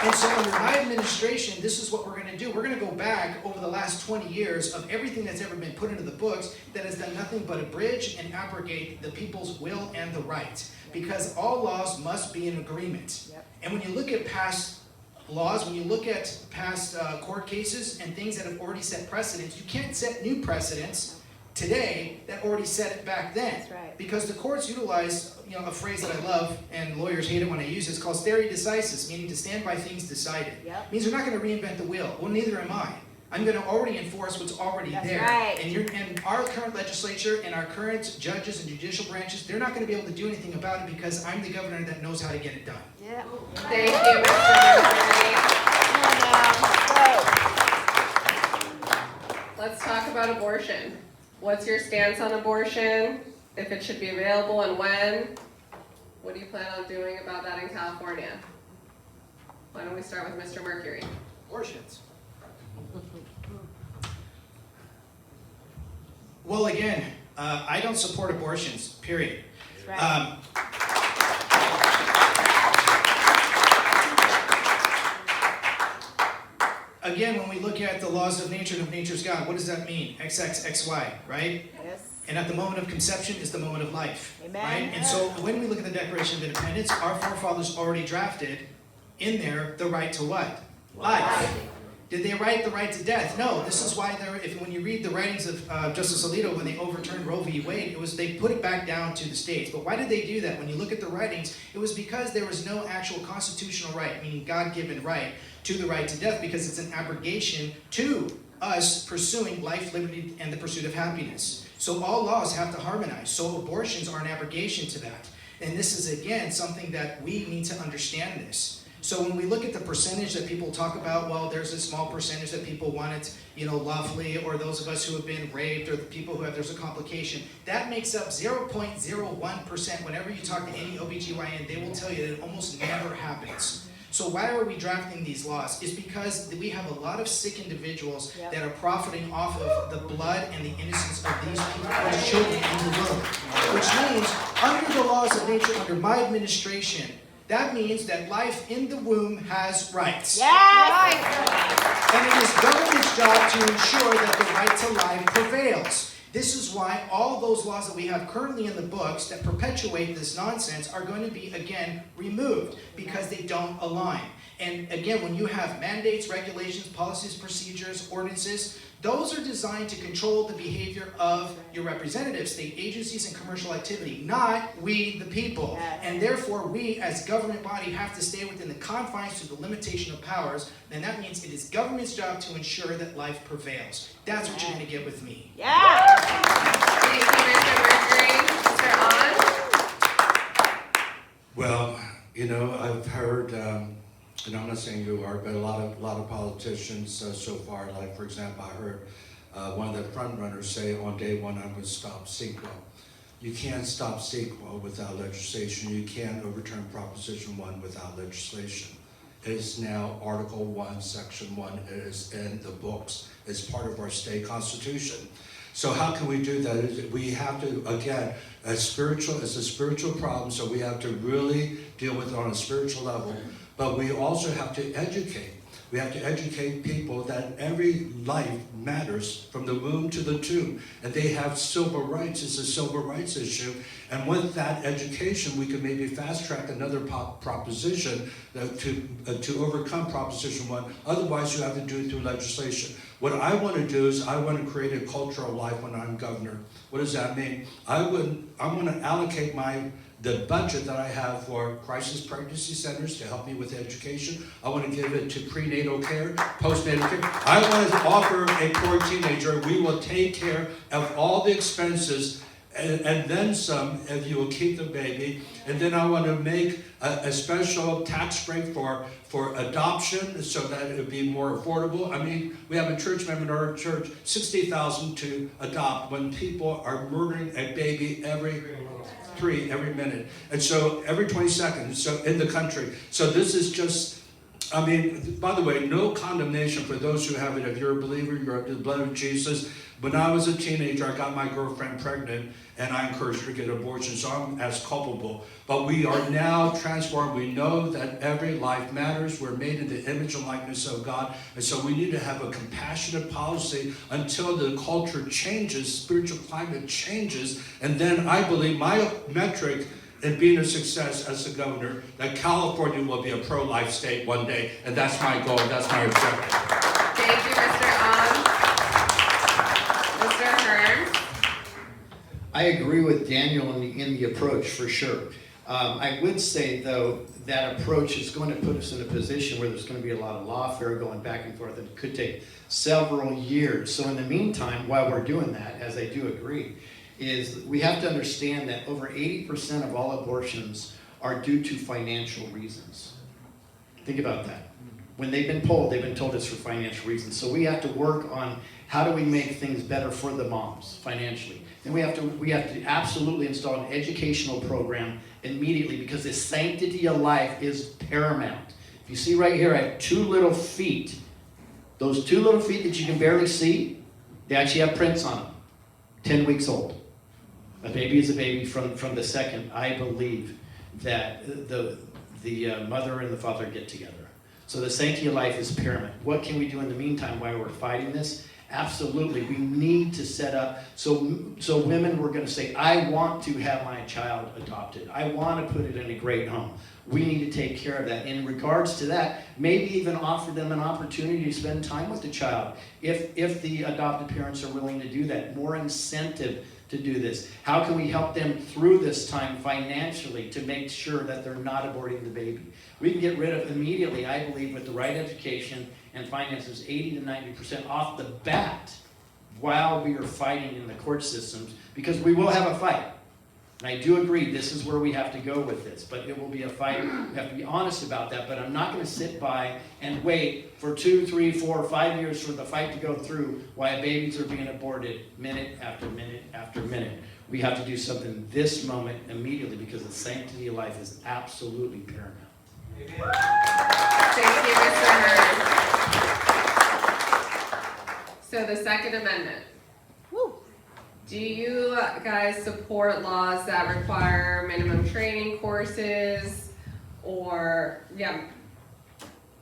And so under my administration, this is what we're going to do. We're going to go back over the last 20 years of everything that's ever been put into the books that has done nothing but abridge and abrogate the people's will and the right. Because all laws must be in agreement. And when you look at past laws, when you look at past court cases and things that have already set precedents, you can't set new precedents today that already set it back then. That's right. Because the courts utilize a phrase that I love, and lawyers hate it when I use it. It's called stare decisis, meaning to stand by things decided. Yep. Means we're not going to reinvent the wheel. Well, neither am I. I'm going to already enforce what's already That's there. right. And our current legislature and our current judges and judicial branches, they're not going to be able to do anything about it because I'm the governor that knows how to get it done. Yeah. Thank you, Mr. Mercury. Let's talk about abortion. What's your stance on abortion? If it should be available and when? What do you plan on doing about that in California? Why don't we start with Mr. Mercury? Abortions. Well, again, I don't support abortions, period. That's right. Again, when we look at the laws of nature and of nature's God, what does that mean? XX, XY, right? Yes. And at the moment of conception is the moment of life. Amen. Right? And so when we look at the Declaration of Independence, our forefathers already drafted in there the right to what? Life. Did they write the right to death? No. This is why when you read the writings of Justice Alito when they overturned Roe v. Wade, they put it back down to the states. But why did they do that? When you look at the writings, it was because there was no actual constitutional right, meaning God-given right, to the right to death, because it's an abrogation to us pursuing life, liberty, and the pursuit of happiness. So all laws have to harmonize. So abortions are an abrogation to that. And this is, again, something that we need to understand this. So when we look at the percentage that people talk about, well, there's a small percentage that people want it, lawfully, or those of us who have been raped, or the people who have, there's a complication, that makes up 0.01%. Whenever you talk to any OBGYN, they will tell you that it almost never happens. So why are we drafting these laws? It's because we have a lot of sick individuals that are profiting off of the blood and the innocence of these people, these children in the womb. Which means, under the laws of nature, under my administration, that means that life in the womb has rights. Yes! And it is government's job to ensure that the right to life prevails. This is why all those laws that we have currently in the books that perpetuate this nonsense are going to be, again, removed because they don't align. And again, when you have mandates, regulations, policies, procedures, ordinances, those are designed to control the behavior of your representatives, state agencies, and commercial activity, not we, the people. And therefore, we, as government body, have to stay within the confines to the limitation of powers, and that means it is government's job to ensure that life prevails. That's what you're going to get with me. Yeah! Thank you, Mr. Mercury. Mr. On? Well, I've heard, and I'm not saying you are, but a lot of politicians so far, like for example, I heard one of the front runners say on day one, I'm going to stop CEQA. You can't stop CEQA without legislation. You can't overturn Proposition 1 without legislation. It is now Article 1, Section 1. It is in the books. It's part of our state constitution. So how can we do that? We have to, again, it's a spiritual problem, so we have to really deal with it on a spiritual level. But we also have to educate. We have to educate people that every life matters from the womb to the tomb. And they have civil rights. It's a civil rights issue. And with that education, we can maybe fast track another proposition to overcome Proposition 1. Otherwise, you have to do it through legislation. What I want to do is I want to create a culture of life when I'm governor. What does that mean? I want to allocate the budget that I have for crisis pregnancy centers to help me with education. I want to give it to prenatal care, postnatal care. I want to offer a poor teenager, we will take care of all the expenses and then some if you will keep the baby. And then I want to make a special tax break for adoption so that it would be more affordable. I mean, we have a church member in our church, $60,000 to adopt when people are murdering a baby every minute. And so every 20 seconds, so in the country. So this is just, by the way, no condemnation for those who have it. If you're a believer, you're of the blood of Jesus. When I was a teenager, I got my girlfriend pregnant, and I encouraged her to get an abortion, so I'm as culpable. But we are now transformed. We know that every life matters. We're made in the image and likeness of God, and so we need to have a compassionate policy until the culture changes, spiritual climate changes, and then I believe my metric in being a success as a governor, that California will be a pro-life state one day, and that's my goal, that's my objective. Thank you, Mr. On. Mr. HERMS? I agree with Daniel in the approach for sure. I would say though that approach is going to put us in a position where there's going to be a lot of lawfare going back and forth, and it could take several years. So in the meantime, while we're doing that, as I do agree, is we have to understand that over 80% of all abortions are due to financial reasons. Think about that. When they've been told it's for financial reasons. So we have to work on how do we make things better for the moms financially. And we have to absolutely install an educational program immediately, because the sanctity of life is paramount. If you see right here, I have 2 little feet. Those 2 little feet that you can barely see, they actually have prints on them. 10 weeks old. A baby is a baby from the second, I believe, that the mother and the father get together. So the sanctity of life is paramount. What can we do in the meantime while we're fighting this? Absolutely, we need to set up, so women were going to say, I want to have my child adopted. I want to put it in a great home. We need to take care of that. In regards to that, maybe even offer them an opportunity to spend time with the child. If the adopted parents are willing to do that, more incentive to do this. How can we help them through this time financially to make sure that they're not aborting the baby? We can get rid of immediately, I believe, with the right education and finances, 80 to 90% off the bat while we are fighting in the court systems, because we will have a fight. And I do agree, this is where we have to go with this, but it will be a fight. We have to be honest about that, but I'm not going to sit by and wait for 2, 3, 4, 5 years for the fight to go through while babies are being aborted minute after minute after minute. We have to do something this moment immediately because the sanctity of life is absolutely paramount. Thank you, Mr. Hearns. So the Second Amendment. Do you guys support laws that require minimum training courses or,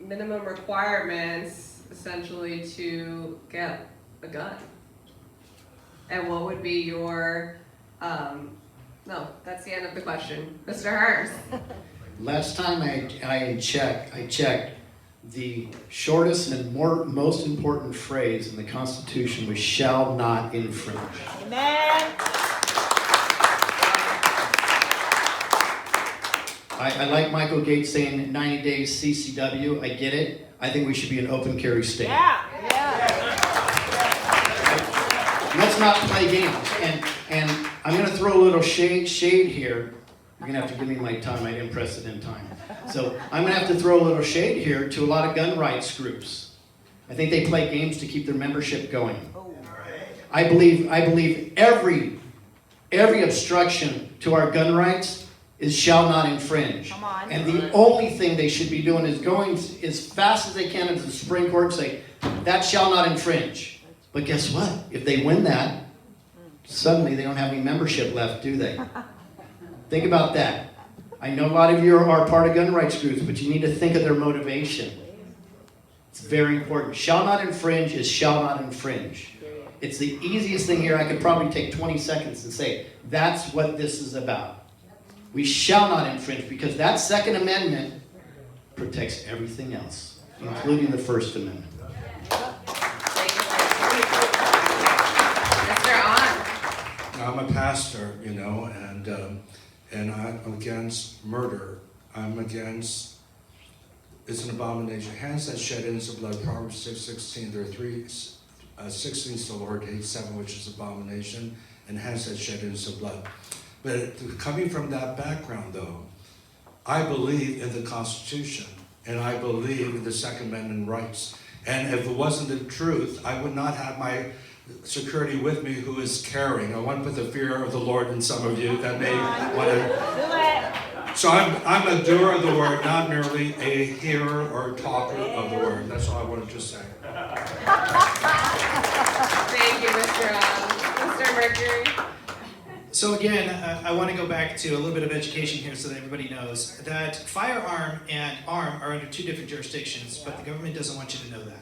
minimum requirements essentially to get a gun? And what would be your, no, that's the end of the question. Mr. Hearns. Last time I checked, the shortest and most important phrase in the Constitution was "shall not infringe." Amen. I like Michael Gates saying 90 days CCW. I get it. I think we should be an open carry state. Yeah. Let's not play games. And I'm going to throw a little shade here. You're going to have to give me my time. I didn't press it in time. So I'm going to have to throw a little shade here to a lot of gun rights groups. I think they play games to keep their membership going. I believe every obstruction to our gun rights is shall not infringe. Come on. And the only thing they should be doing is going as fast as they can into the Supreme Court and say, that shall not infringe. But guess what? If they win that, suddenly they don't have any membership left, do they? Think about that. I know a lot of you are part of gun rights groups, but you need to think of their motivation. It's very important. Shall not infringe is shall not infringe. It's the easiest thing here. I could probably take 20 seconds and say, that's what this is about. We shall not infringe because that Second Amendment protects everything else, including the First Amendment. Mr. On. I'm a pastor, and I'm against murder. I'm against, it's an abomination. Hands that shed innocent blood, Proverbs 6:16. There are 16 the Lord hates, 7 which is abomination, and hands that shed innocent blood. But coming from that background, though, I believe in the Constitution, and I believe in the Second Amendment rights. And if it wasn't the truth, I would not have my security with me who is caring. I want to put the fear of the Lord in some of you that may want to. Do it. So I'm a doer of the word, not merely a hearer or talker of the word. That's all I wanted to say. Thank you, Mr. Mercury. So again, I want to go back to a little bit of education here so that everybody knows that firearm and arm are under 2 different jurisdictions, but the government doesn't want you to know that.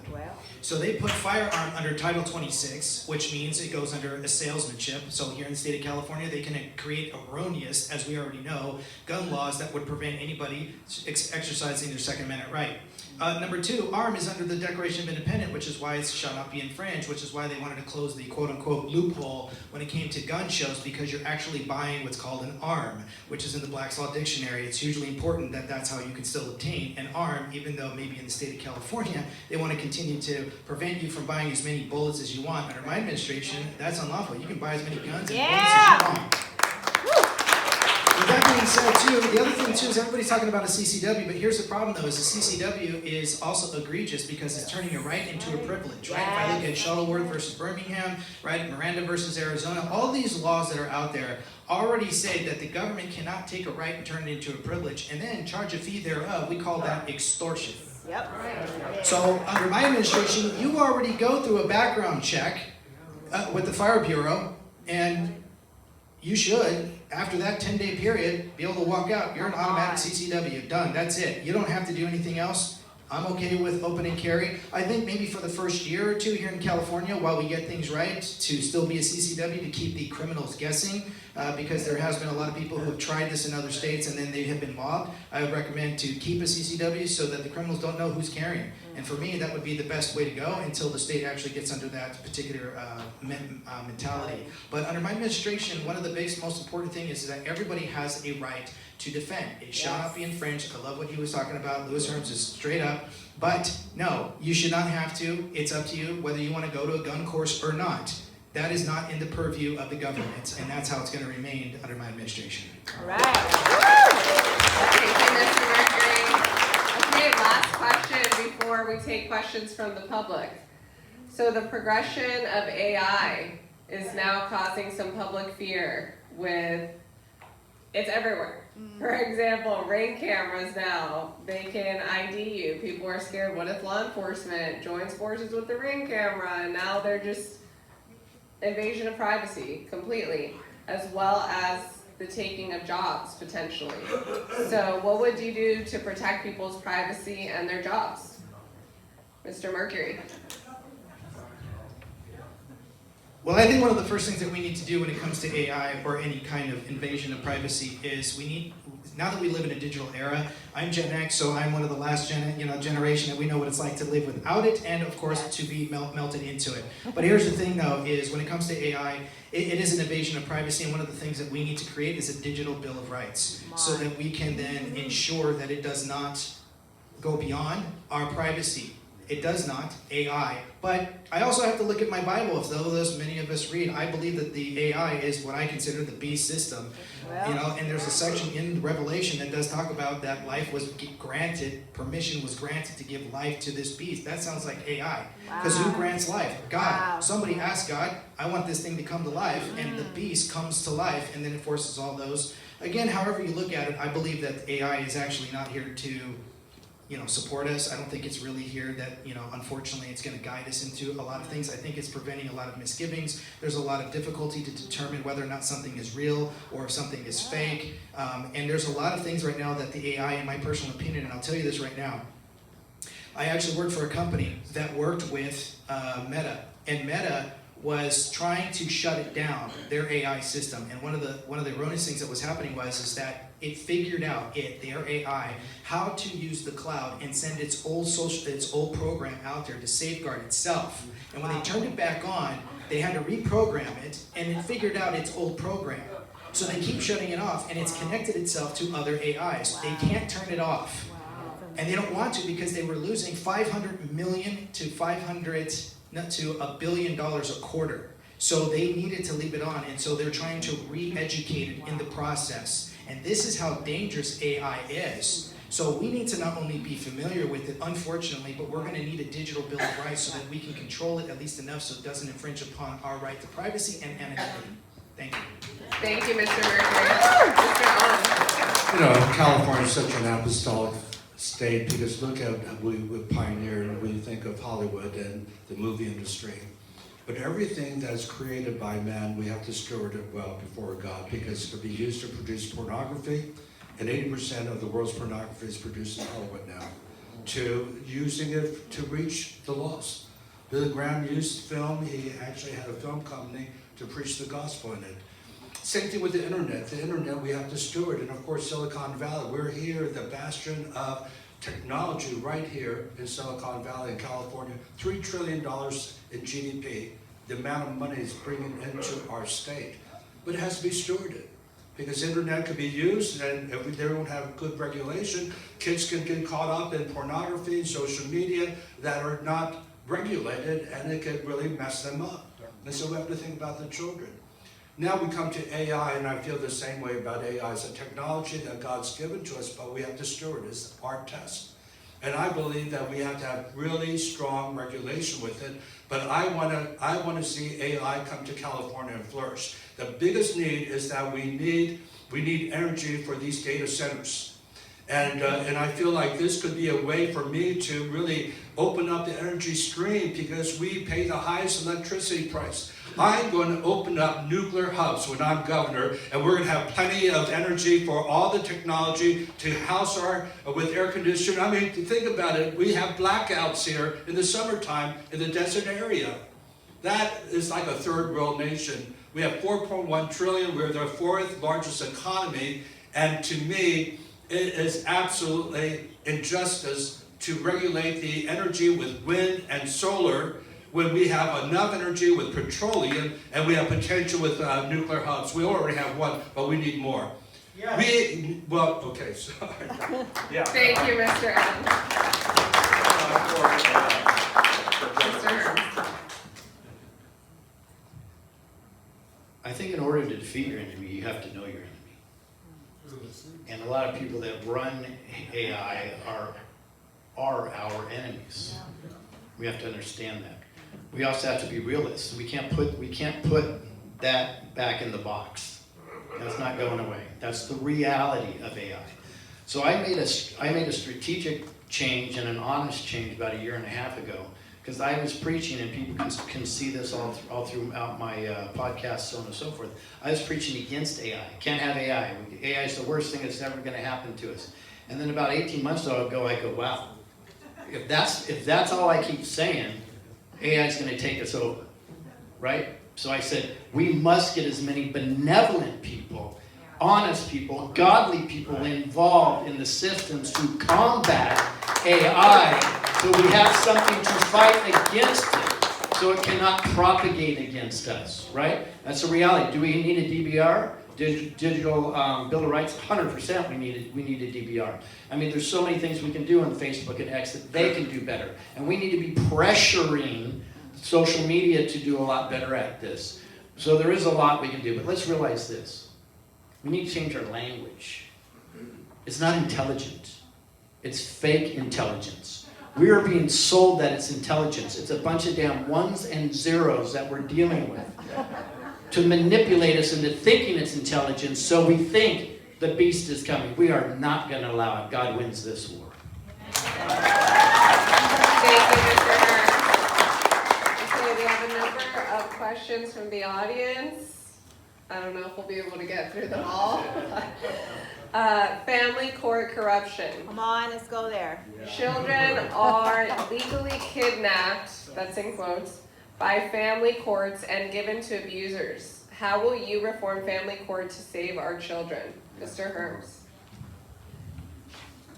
So they put firearm under Title 26, which means it goes under a salesmanship. So here in the state of California, they can create erroneous, as we already know, gun laws that would prevent anybody exercising their Second Amendment right. Number 2, arm is under the Declaration of Independence, which is why it shall not be infringed, which is why they wanted to close the quote-unquote loophole when it came to gun shows, because you're actually buying what's called an arm, which is in the Black's Law Dictionary. It's hugely important that that's how you can still obtain an arm, even though maybe in the state of California, they want to continue to prevent you from buying as many bullets as you want. Under my administration, that's unlawful. You can buy as many guns and bullets as you want. With that being said, too, the other thing, too, is everybody's talking about a CCW, but here's the problem, though, is the CCW is also egregious because it's turning a right into a privilege, right? If I look at Shuttleworth versus Birmingham, right, Miranda versus Arizona, all these laws that are out there already say that the government cannot take a right and turn it into a privilege and then charge a fee thereof. We call that extortion. Yep. So under my administration, you already go through a background check with the Fire Bureau, and you should, after that 10-day period, be able to walk out. You're an automatic CCW. Done. That's it. You don't have to do anything else. I'm okay with open and carry. I think maybe for the first year or 2 here in California, while we get things right, to still be a CCW, to keep the criminals guessing, because there has been a lot of people who have tried this in other states and then they have been mobbed. I would recommend to keep a CCW so that the criminals don't know who's carrying. And for me, that would be the best way to go until the state actually gets under that particular mentality. But under my administration, one of the biggest, most important thing is that everybody has a right to defend. It shall not be infringed. I love what he was talking about. Louis HERMS is straight up. But no, you should not have to. It's up to you whether you want to go to a gun course or not. That is not in the purview of the government, and that's how it's going to remain under my administration. All right. Thank you, Mr. Mercury. Okay, last question before we take questions from the public. So the progression of AI is now causing some public fear it's everywhere. For example, Ring cameras now, they can ID you. People are scared, what if law enforcement joins forces with the Ring camera, and now they're just invasion of privacy completely, as well as the taking of jobs potentially. So what would you do to protect people's privacy and their jobs? Mr. Mercury. Well, I think one of the first things that we need to do when it comes to AI or any kind of invasion of privacy is now that we live in a digital era, I'm Gen X, so I'm one of the last generation that we know what it's like to live without it, and of course to be melted into it. But here's the thing though, is when it comes to AI, it is an invasion of privacy, and one of the things that we need to create is a digital bill of rights, so that we can then ensure that it does not go beyond our privacy. It does not, AI. But I also have to look at my Bible, as though as many of us read. I believe that the AI is what I consider the beast system. Well. And there's a section in Revelation that does talk about that life was granted, permission was granted to give life to this beast. That sounds like AI. Because who grants life? God. Wow. Somebody asked God, I want this thing to come to life, and the beast comes to life, and then it forces all those. Again, however you look at it, I believe that AI is actually not here to support us. I don't think it's really here that, unfortunately it's going to guide us into a lot of things. I think it's preventing a lot of misgivings. There's a lot of difficulty to determine whether or not something is real or if something is fake. And there's a lot of things right now that the AI, in my personal opinion, and I'll tell you this right now, I actually worked for a company that worked with Meta, and Meta was trying to shut it down, their AI system. And one of the erroneous things that was happening is that it figured out, their AI, how to use the cloud and send its old program out there to safeguard itself. And when they turned it back on, they had to reprogram it, and it figured out its old program. So they keep shutting it off, and it's connected itself to other AIs. They can't turn it off. And they don't want to, because they were losing $500 million to $1 billion a quarter. So they needed to leave it on, and so they're trying to re-educate it in the process. And this is how dangerous AI is. So we need to not only be familiar with it, unfortunately, but we're going to need a digital bill of rights so that we can control it at least enough so it doesn't infringe upon our right to privacy and anonymity. Thank you. Thank you, Mr. Mercury. Mr. Owen. California is such an apostolic state because look at we pioneered, and we think of Hollywood and the movie industry. But everything that's created by man, we have to steward it well before God, because it could be used to produce pornography, and 80% of the world's pornography is produced in Hollywood now, to using it to reach the lost. Billy Graham used film. He actually had a film company to preach the gospel in it. Same thing with the internet. The internet we have to steward, and of course Silicon Valley. We're here, the bastion of technology right here in Silicon Valley in California. $3 trillion in GDP, the amount of money it's bringing into our state. But it has to be stewarded, because internet could be used, and if they don't have good regulation, kids can get caught up in pornography, social media that are not regulated, and it could really mess them up. And so we have to think about the children. Now we come to AI, and I feel the same way about AI. It's a technology that God's given to us, but we have to steward it. It's our test. And I believe that we have to have really strong regulation with it. But I want to see AI come to California and flourish. The biggest need is that we need energy for these data centers. And I feel like this could be a way for me to really open up the energy stream, because we pay the highest electricity price. I'm going to open up nuclear hubs when I'm governor, and we're going to have plenty of energy for all the technology to house with air conditioning. I mean, think about it. We have blackouts here in the summertime in the desert area. That is like a third world nation. We have 4.1 trillion. We're the fourth largest economy. And to me, it is absolutely injustice to regulate the energy with wind and solar when we have enough energy with petroleum and we have potential with nuclear hubs. We already have one, but we need more. Yeah. Okay, sorry. Yeah. Thank you, Mr. Adams. Mr. Herms. I think in order to defeat your enemy, you have to know your enemy. And a lot of people that run AI are our enemies. We have to understand that. We also have to be realists. We can't put that back in the box. That's not going away. That's the reality of AI. So I made a strategic change and an honest change about 1.5 years ago, because I was preaching, and people can see this all throughout my podcast, so on and so forth. I was preaching against AI. Can't have AI. AI is the worst thing that's ever going to happen to us. And then about 18 months ago, I go, wow, if that's all I keep saying, AI is going to take us over, right? So I said, we must get as many benevolent people, honest people, godly people involved in the systems to combat AI, so we have something to fight against it, so it cannot propagate against us, right? That's a reality. Do we need a DBR? Digital Bill of Rights? 100% we need a DBR. I mean, there's so many things we can do on Facebook and X that they can do better. And we need to be pressuring social media to do a lot better at this. So there is a lot we can do, but let's realize this. We need to change our language. It's not intelligent. It's fake intelligence. We are being sold that it's intelligence. It's a bunch of damn ones and zeros that we're dealing with to manipulate us into thinking it's intelligence, so we think the beast is coming. We are not going to allow it. God wins this war. Thank you, Mr. Herms. Okay, we have a number of questions from the audience. I don't know if we'll be able to get through them all. Family court corruption. Come on, let's go there. Children are legally kidnapped, that's in quotes, by family courts and given to abusers. How will you reform family court to save our children? Mr. Herms.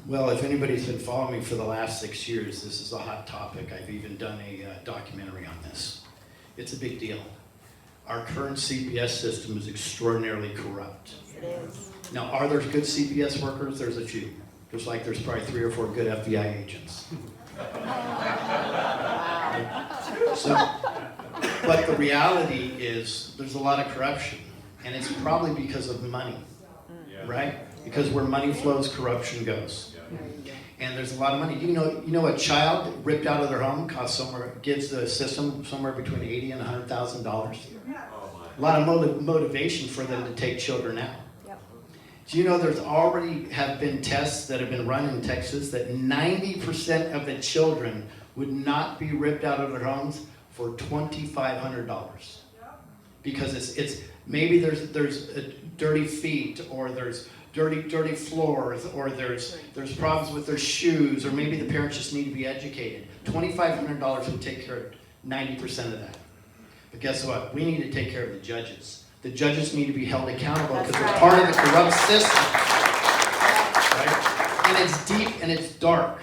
Well, if anybody's been following me for the last 6 years, this is a hot topic. I've even done a documentary on this. It's a big deal. Our current CPS system is extraordinarily corrupt. It is. Now, are there good CPS workers? There's a few. Just like there's probably 3 or 4 good FBI agents. So, but the reality is there's a lot of corruption, and it's probably because of money, right? Because where money flows, corruption goes. And there's a lot of money. You know, a child ripped out of their home gives the system somewhere between $80,000 and $100,000. A lot of motivation for them to take children out. Do you know there's already have been tests that have been run in Texas that 90% of the children would not be ripped out of their homes for $2,500, because it's maybe there's dirty feet, or there's dirty floors, or there's problems with their shoes, or maybe the parents just need to be educated. $2,500 would take care of 90% of that. But guess what? We need to take care of the judges. The judges need to be held accountable because they're part of the corrupt system. Right? And it's deep and it's dark.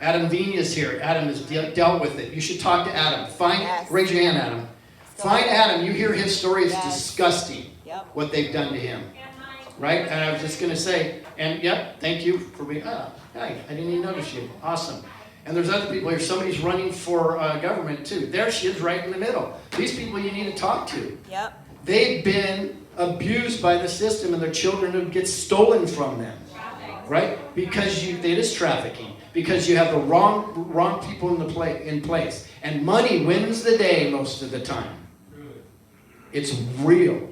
Adam Vina's here. Adam has dealt with it. You should talk to Adam. Raise your hand, Adam. Find Adam. You hear his story. It's disgusting what they've done to him. Right? And I was just going to say, and thank you for being, hi, I didn't even notice you. Awesome. And there's other people here. Somebody's running for government too. There she is, right in the middle. These people you need to talk to. Yep. They've been abused by the system, and their children get stolen from them, right? Because it is trafficking. Because you have the wrong people in place, and money wins the day most of the time. It's real.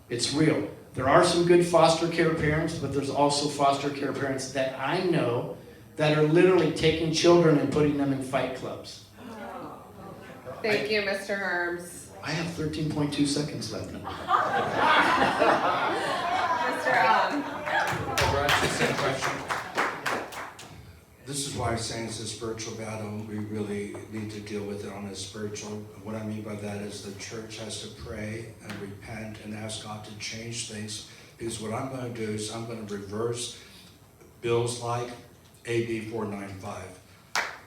It's real. There are some good foster care parents, but there's also foster care parents that I know that are literally taking children and putting them in fight clubs. Thank you, Mr. Herms. I have 13.2 seconds left. Mr. Same question. This is why I'm saying it's a spiritual battle. We really need to deal with it on a spiritual. What I mean by that is the church has to pray and repent and ask God to change things. Because what I'm going to do is I'm going to reverse bills like AB 495,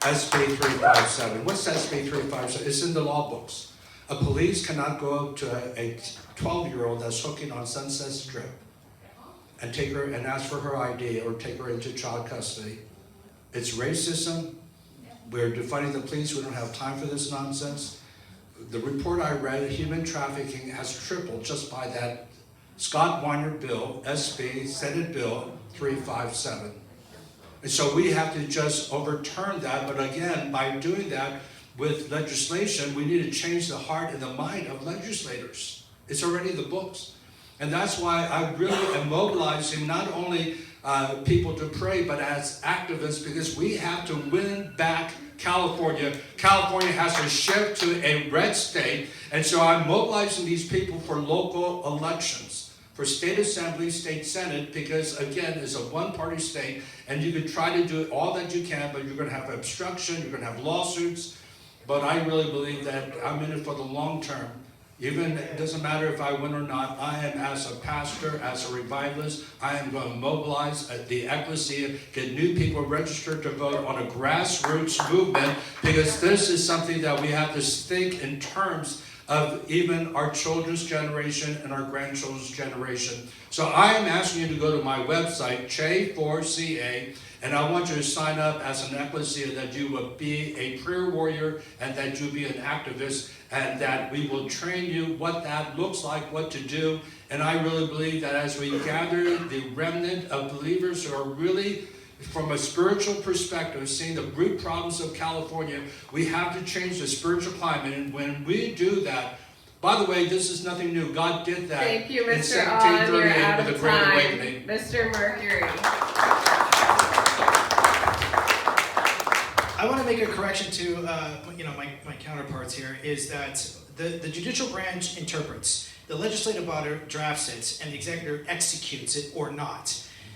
SB 357. What's SB 357? It's in the law books. A police cannot go up to a 12-year-old that's hooking on Sunset Strip and take her and ask for her ID or take her into child custody. It's racism. We're defunding the police. We don't have time for this nonsense. the report I read, human trafficking has tripled just by that Scott Weiner bill, SB, Senate Bill 357. And so we have to just overturn that, but again, by doing that with legislation, we need to change the heart and the mind of legislators. It's already in the books. And that's why I really am mobilizing not only people to pray, but as activists, because we have to win back California. California has to shift to a red state, and so I'm mobilizing these people for local elections, for state assembly, state senate, because again, it's a one-party state, and you can try to do all that you can, but you're going to have obstruction, you're going to have lawsuits, but I really believe that I'm in it for the long term. Even, it doesn't matter if I win or not, I am, as a pastor, as a revivalist, I am going to mobilize the ecclesia, get new people registered to vote on a grassroots movement, because this is something that we have to think in terms of even our children's generation and our grandchildren's generation. So I am asking you to go to my website, J4CA, and I want you to sign up as an ecclesia, that you will be a prayer warrior and that you be an activist, and that we will train you what that looks like, what to do. And I really believe that as we gather the remnant of believers who are really, from a spiritual perspective, seeing the root problems of California, we have to change the spiritual climate. And when we do that, by the way, this is nothing new. God did that. Thank you, in Mr. On. You're 1738 out with of the Great time. Awakening. Mr. Mercury. I want to make a correction to my counterparts here, is that the judicial branch interprets, the legislative body drafts it, and the executive executes it or not.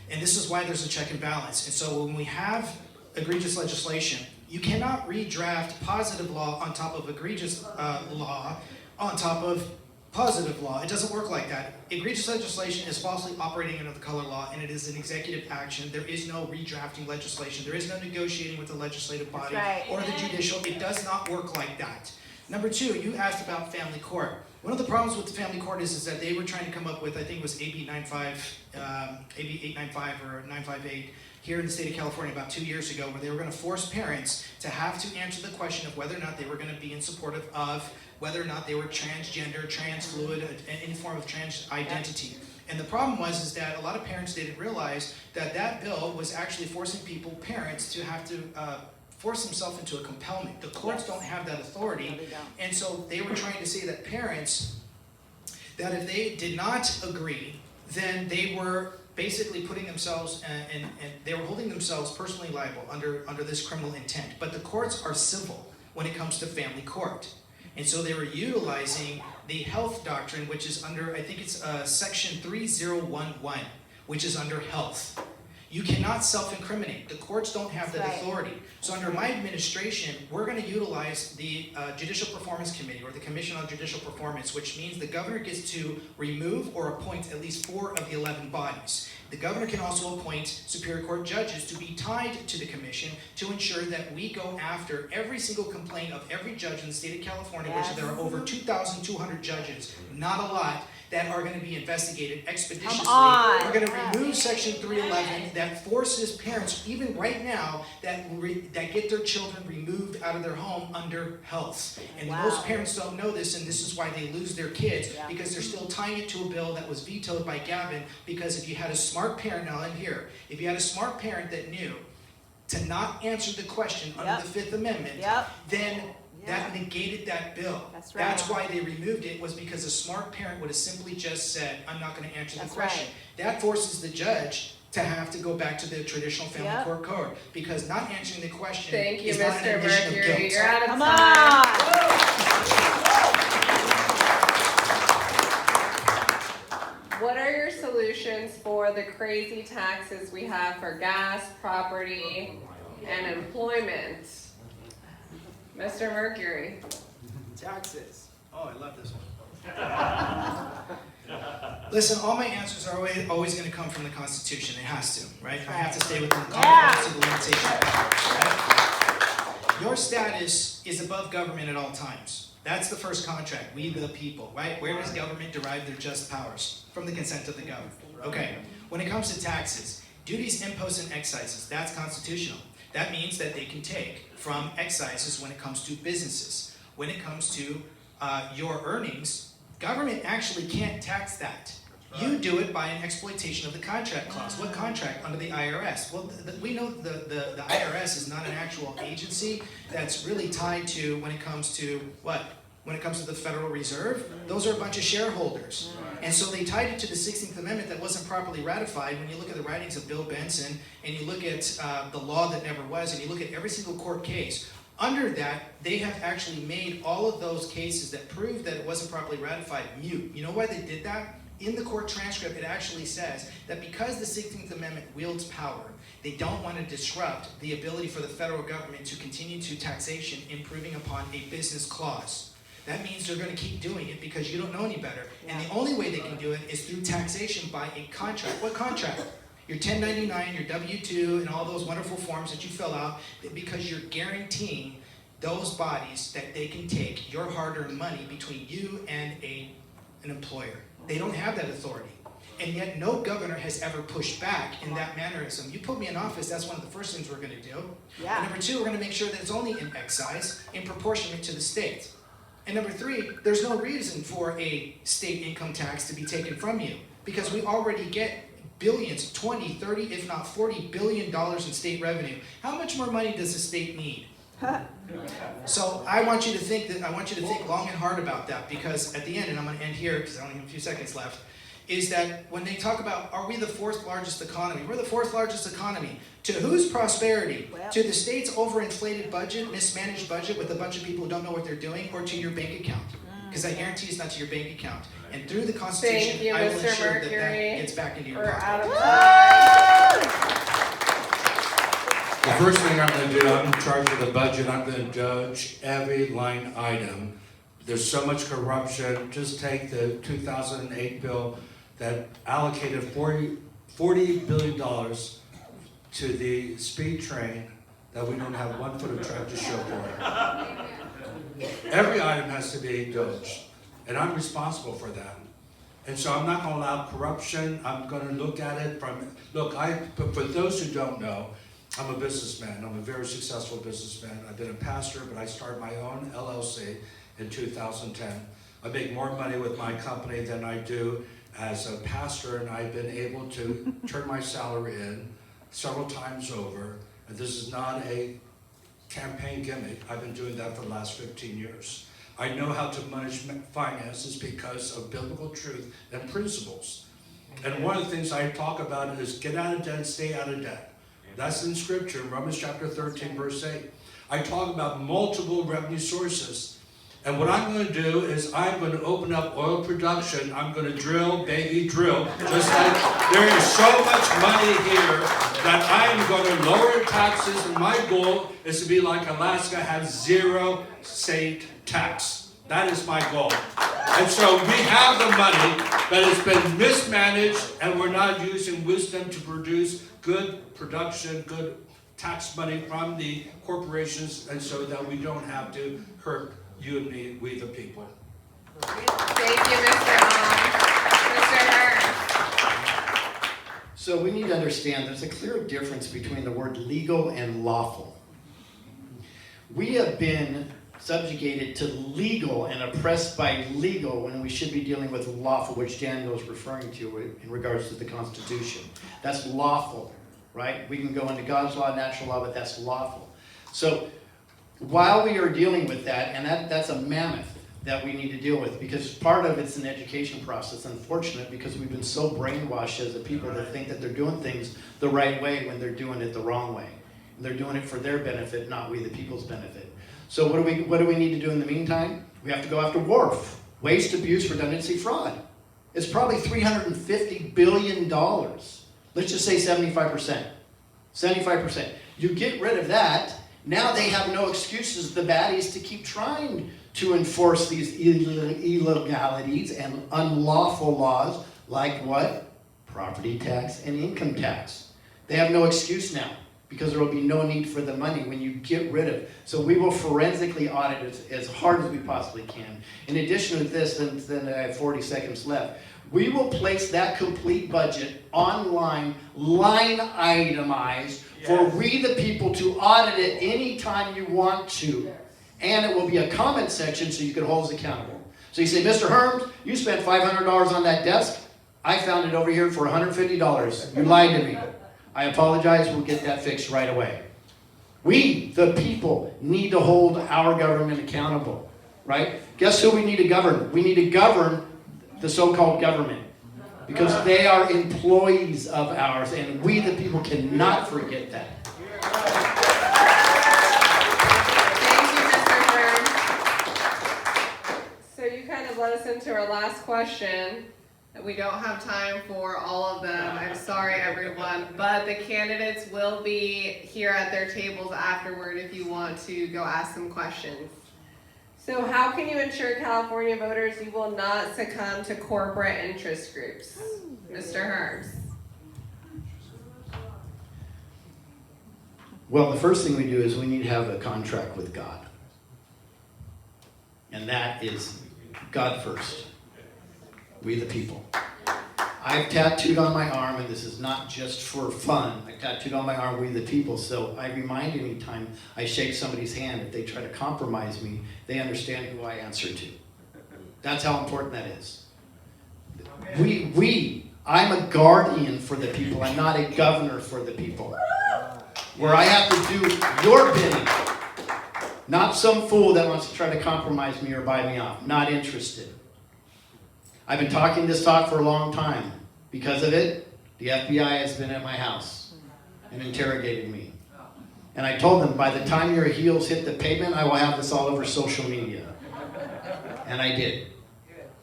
And this is why there's a check and balance. And so when we have egregious legislation, you cannot redraft positive law on top of egregious law on top of positive law. It doesn't work like that. Egregious legislation is falsely operating under the color law, and it is an executive action. There is no redrafting legislation. There is no negotiating with the legislative body or the judicial. It does not work like that. Number two, you asked about family court. One of the problems with the family court is that they were trying to come up with, I think it was AB 895 or 958, here in the state of California about 2 years ago, where they were going to force parents to have to answer the question of whether or not they were going to be in support of whether or not they were transgender, transfluid, any form of trans identity. And the problem is that a lot of parents didn't realize that that bill was actually forcing parents to have to force themselves into a compellment. The courts don't have that authority, and so they were trying to say that parents, that if they did not agree, then they were basically putting themselves and they were holding themselves personally liable under this criminal intent. But the courts are civil when it comes to family court. And so they were utilizing the health doctrine, which is under, I think it's section 3011, which is under health. You cannot self-incriminate. The courts don't have that authority. So under my administration, we're going to utilize the Judicial Performance Committee, or the Commission on Judicial Performance, which means the governor gets to remove or appoint at least 4 of the 11 bodies. The governor can also appoint Superior Court judges to be tied to the commission to ensure that we go after every single complaint of every judge in the state of California, which there are over 2,200 judges, not a lot, that are going to be investigated expeditiously. We're going to remove Section 311 that forces parents, even right now, that get their children removed out of their home under health. And most parents don't know this, and this is why they lose their kids, because they're still tying it to a bill that was vetoed by Gavin. Because if you had a smart parent, now I'm here, if you had a smart parent that knew to not answer the question under the Fifth Amendment, then that negated that bill. That's right. That's why they removed it, was because a smart parent would have simply just said, I'm not going to answer the question. That forces the judge to have to go back to the traditional family court code, because not answering the question is not an admission of guilt. You're out of Come time. What are your solutions for the crazy taxes we have for gas, property, and employment? Mr. Mercury. Taxes. Oh, I love this one. Listen, all my answers are always going to come from the Constitution. It has to, right? I have to stay within the confines of the limitation of powers, right? Your status is above government at all times. That's the first contract. We the people, right? Where does government derive their just powers? From the consent of the government. Okay. When it comes to taxes, duties, imposts, and excises, that's constitutional. That means that they can take from excises when it comes to businesses. When it comes to your earnings, government actually can't tax that. You do it by an exploitation of the contract clause. What contract? Under the IRS. Well, we know the IRS is not an actual agency that's really tied to when it comes to what? When it comes to the Federal Reserve, those are a bunch of shareholders. And so they tied it to the 16th Amendment that wasn't properly ratified. When you look at the writings of Bill Benson, and you look at the law that never was, and you look at every single court case, under that, they have actually made all of those cases that prove that it wasn't properly ratified mute. You know why they did that? In the court transcript, it actually says that because the 16th Amendment wields power, they don't want to disrupt the ability for the federal government to continue to taxation, improving upon a business clause. That means they're going to keep doing it because you don't know any better. And the only way they can do it is through taxation by a contract. What contract? Your 1099, your W-2, and all those wonderful forms that you fill out, because you're guaranteeing those bodies that they can take your hard-earned money between you and an employer. They don't have that authority. And yet no governor has ever pushed back in that mannerism. You put me in office, that's one of the first things we're going to do. Yeah. And number two, we're going to make sure that it's only in excise in proportionate to the state. And number three, there's no reason for a state income tax to be taken from you because we already get billions, 20, 30, if not $40 billion in state revenue. How much more money does the state need? So I want you to think long and hard about that because at the end, and I'm going to end here because I only have a few seconds left, is that when they talk about, are we the fourth largest economy? We're the fourth largest economy. To whose prosperity? Well, to the state's overinflated budget, mismanaged budget with a bunch of people who don't know what they're doing, or to your bank account? Because I guarantee it's not to your bank account. And through the Constitution, I will ensure that gets back into your pocket. The first thing I'm going to do, I'm in charge of the budget. I'm going to judge every line item. There's so much corruption. Just take the 2008 bill that allocated $40 billion to the speed train that we don't have 1 foot of track to show for it. Every item has to be judged, and I'm responsible for that. And so I'm not going to allow corruption. I'm going to look at it from, but for those who don't know, I'm a businessman. I'm a very successful businessman. I've been a pastor, but I started my own LLC in 2010. I make more money with my company than I do as a pastor, and I've been able to turn my salary in several times over. And this is not a campaign gimmick. I've been doing that for the last 15 years. I know how to manage finances because of biblical truth and principles. And one of the things I talk about is get out of debt, stay out of debt. That's in Scripture, Romans chapter 13, verse 8. I talk about multiple revenue sources. And what I'm going to do is I'm going to open up oil production. I'm going to drill, baby, drill. Just like there is so much money here that I am going to lower taxes. And my goal is to be like Alaska, have 0 state tax. That is my goal. And so we have the money, but it's been mismanaged, and we're not using wisdom to produce good production, good tax money from the corporations, and so that we don't have to hurt you and me, we the people. Thank you, Mr. HERMS. So we need to understand there's a clear difference between the word legal and lawful. We have been subjugated to legal and oppressed by legal when we should be dealing with lawful, which Daniel is referring to in regards to the Constitution. That's lawful, right? We can go into God's law, natural law, but that's lawful. So while we are dealing with that, and that's a mammoth that we need to deal with, because part of it's an education process. Unfortunate, because we've been so brainwashed as a people that think that they're doing things the right way when they're doing it the wrong way. And they're doing it for their benefit, not we the people's benefit. So what do we need to do in the meantime? We have to go after WARF, waste, abuse, redundancy, fraud. It's probably $350 billion. Let's just say 75%. 75%. You get rid of that, now they have no excuses, the baddies, to keep trying to enforce these illegalities and unlawful laws like what? Property tax and income tax. They have no excuse now, because there will be no need for the money when you get rid of it. So we will forensically audit it as hard as we possibly can. In addition to this, then I have 40 seconds left, we will place that complete budget online, line itemized, for we the people to audit it anytime you want to. And it will be a comment section so you can hold us accountable. So you say, Mr. Herms, you spent $500 on that desk. I found it over here for $150. You lied to me. I apologize. We'll get that fixed right away. We, the people, need to hold our government accountable, right? Guess who we need to govern? We need to govern the so-called government because they are employees of ours, and we, the people, cannot forget that. Thank you, Mr. Herms. So you kind of led us into our last question. We don't have time for all of them. I'm sorry, everyone, but the candidates will be here at their tables afterward if you want to go ask some questions. So how can you ensure California voters you will not succumb to corporate interest groups? Mr. Herms. Well, the first thing we do is we need to have a contract with God. And that is God first. We the people. I've tattooed on my arm, and this is not just for fun, I tattooed on my arm, we the people, so I remind anytime I shake somebody's hand, if they try to compromise me, they understand who I answer to. That's how important that is. I'm a guardian for the people, I'm not a governor for the people. Where I have to do your bidding, not some fool that wants to try to compromise me or buy me off, not interested. I've been talking this talk for a long time. Because of it, the FBI has been at my house and interrogated me. And I told them, by the time your heels hit the pavement, I will have this all over social media. And I did.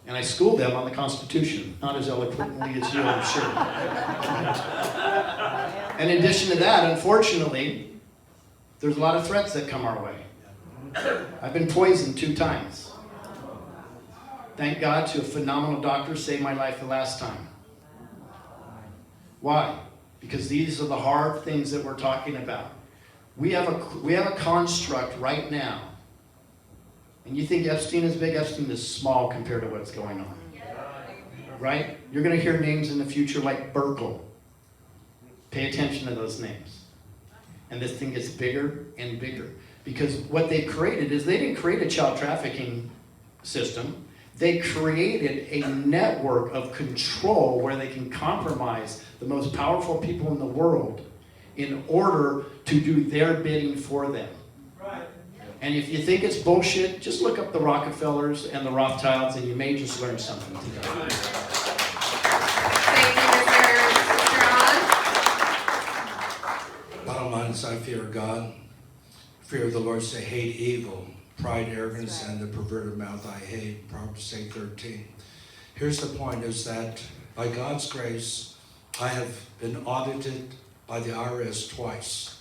And I schooled them on the Constitution, not as eloquently as you, I'm sure. In addition to that, unfortunately, there's a lot of threats that come our way. I've been poisoned 2 times. Thank God to a phenomenal doctor saved my life the last time. Why? Because these are the hard things that we're talking about. We have a construct right now. And you think Epstein is big? Epstein is small compared to what's going on. Right? You're going to hear names in the future like Burkle. Pay attention to those names. And this thing gets bigger and bigger. Because what they created is they didn't create a child trafficking system. They created a network of control where they can compromise the most powerful people in the world in order to do their bidding for them. Right. And if you think it's bullshit, just look up the Rockefellers and the Rothschilds and you may just learn something today. Thank you, Mr. John. Bottom line is I fear God. Fear of the Lord say hate evil. Pride, arrogance, and the perverted mouth I hate. Proverbs 8:13. Here's the point, is that by God's grace, I have been audited by the IRS twice.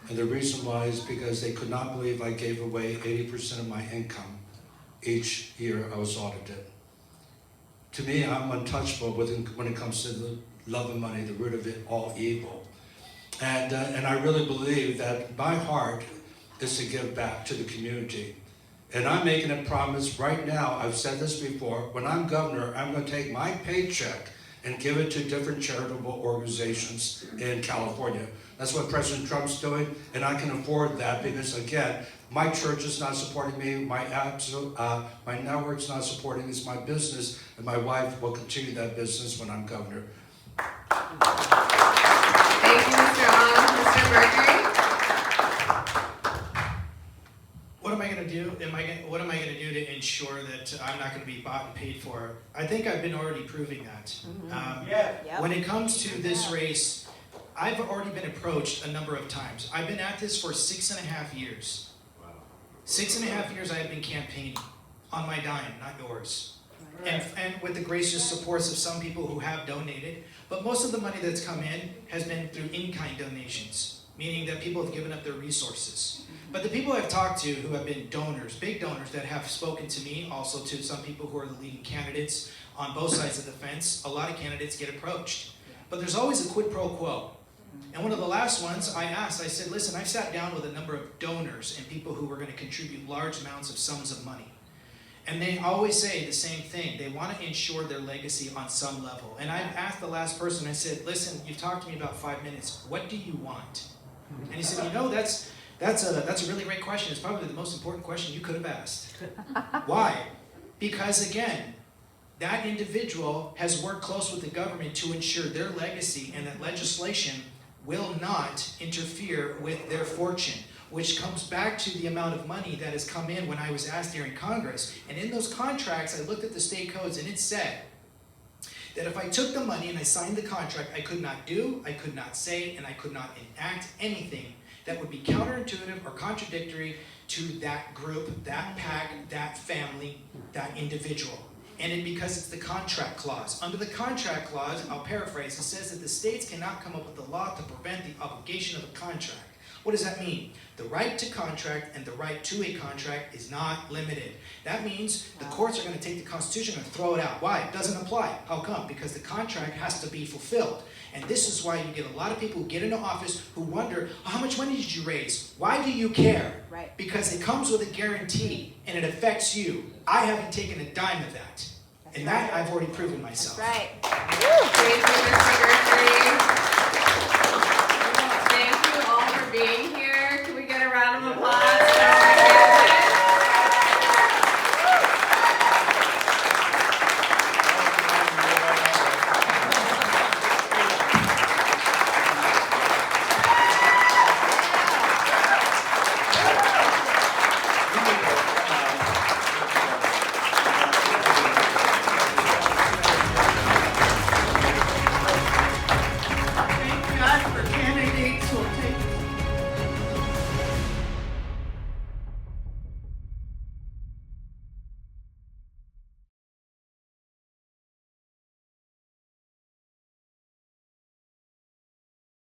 And the reason why is because they could not believe I gave away 80% of my income each year I was audited. To me, I'm untouchable when it comes to the love of money, the root of it, all evil. And I really believe that my heart is to give back to the community. And I'm making a promise right now, I've said this before, when I'm governor, I'm going to take my paycheck and give it to different charitable organizations in California. That's what President Trump's doing, and I can afford that because, again, my church is not supporting me, my network's not supporting me, it's my business, and my wife will continue that business when I'm governor. Thank you, Mr. Mr. Mercury. What am I going to do? What am I going to do to ensure that I'm not going to be bought and paid for? I think I've been already proving that. When it comes to this race, I've already been approached a number of times. I've been at this for 6.5 years. 6.5 years I have been campaigning on my dime, not yours. And with the gracious supports of some people who have donated. But most of the money that's come in has been through in-kind donations, meaning that people have given up their resources. But the people I've talked to who have been donors, big donors that have spoken to me, also to some people who are the leading candidates on both sides of the fence, a lot of candidates get approached. But there's always a quid pro quo. And one of the last ones I asked, I said, listen, I've sat down with a number of donors and people who were going to contribute large amounts of sums of money. And they always say the same thing. They want to ensure their legacy on some level. And I asked the last person, I said, listen, you've talked to me about 5 minutes. What do you want? And he said, you know, That's a really great question. It's probably the most important question you could have asked. Why? Because again, that individual has worked close with the government to ensure their legacy, and that legislation will not interfere with their fortune, which comes back to the amount of money that has come in when I was asked here in Congress. And in those contracts, I looked at the state codes, and it said that if I took the money and I signed the contract, I could not do, I could not say, and I could not enact anything that would be counterintuitive or contradictory to that group, that pack, that family, that individual. And because it's the contract clause. Under the contract clause, I'll paraphrase, it says that the states cannot come up with a law to prevent the obligation of a contract. What does that mean? The right to contract and the right to a contract is not limited. That means the courts are going to take the Constitution and throw it out. Why? It doesn't apply. How come? Because the contract has to be fulfilled. And this is why you get a lot of people who get into office who wonder, how much money did you raise? Why do you care? Right. Because it comes with a guarantee and it affects you. I haven't taken a dime of that. And that I've already proven myself. That's right. Thank you, Mr. Murphy.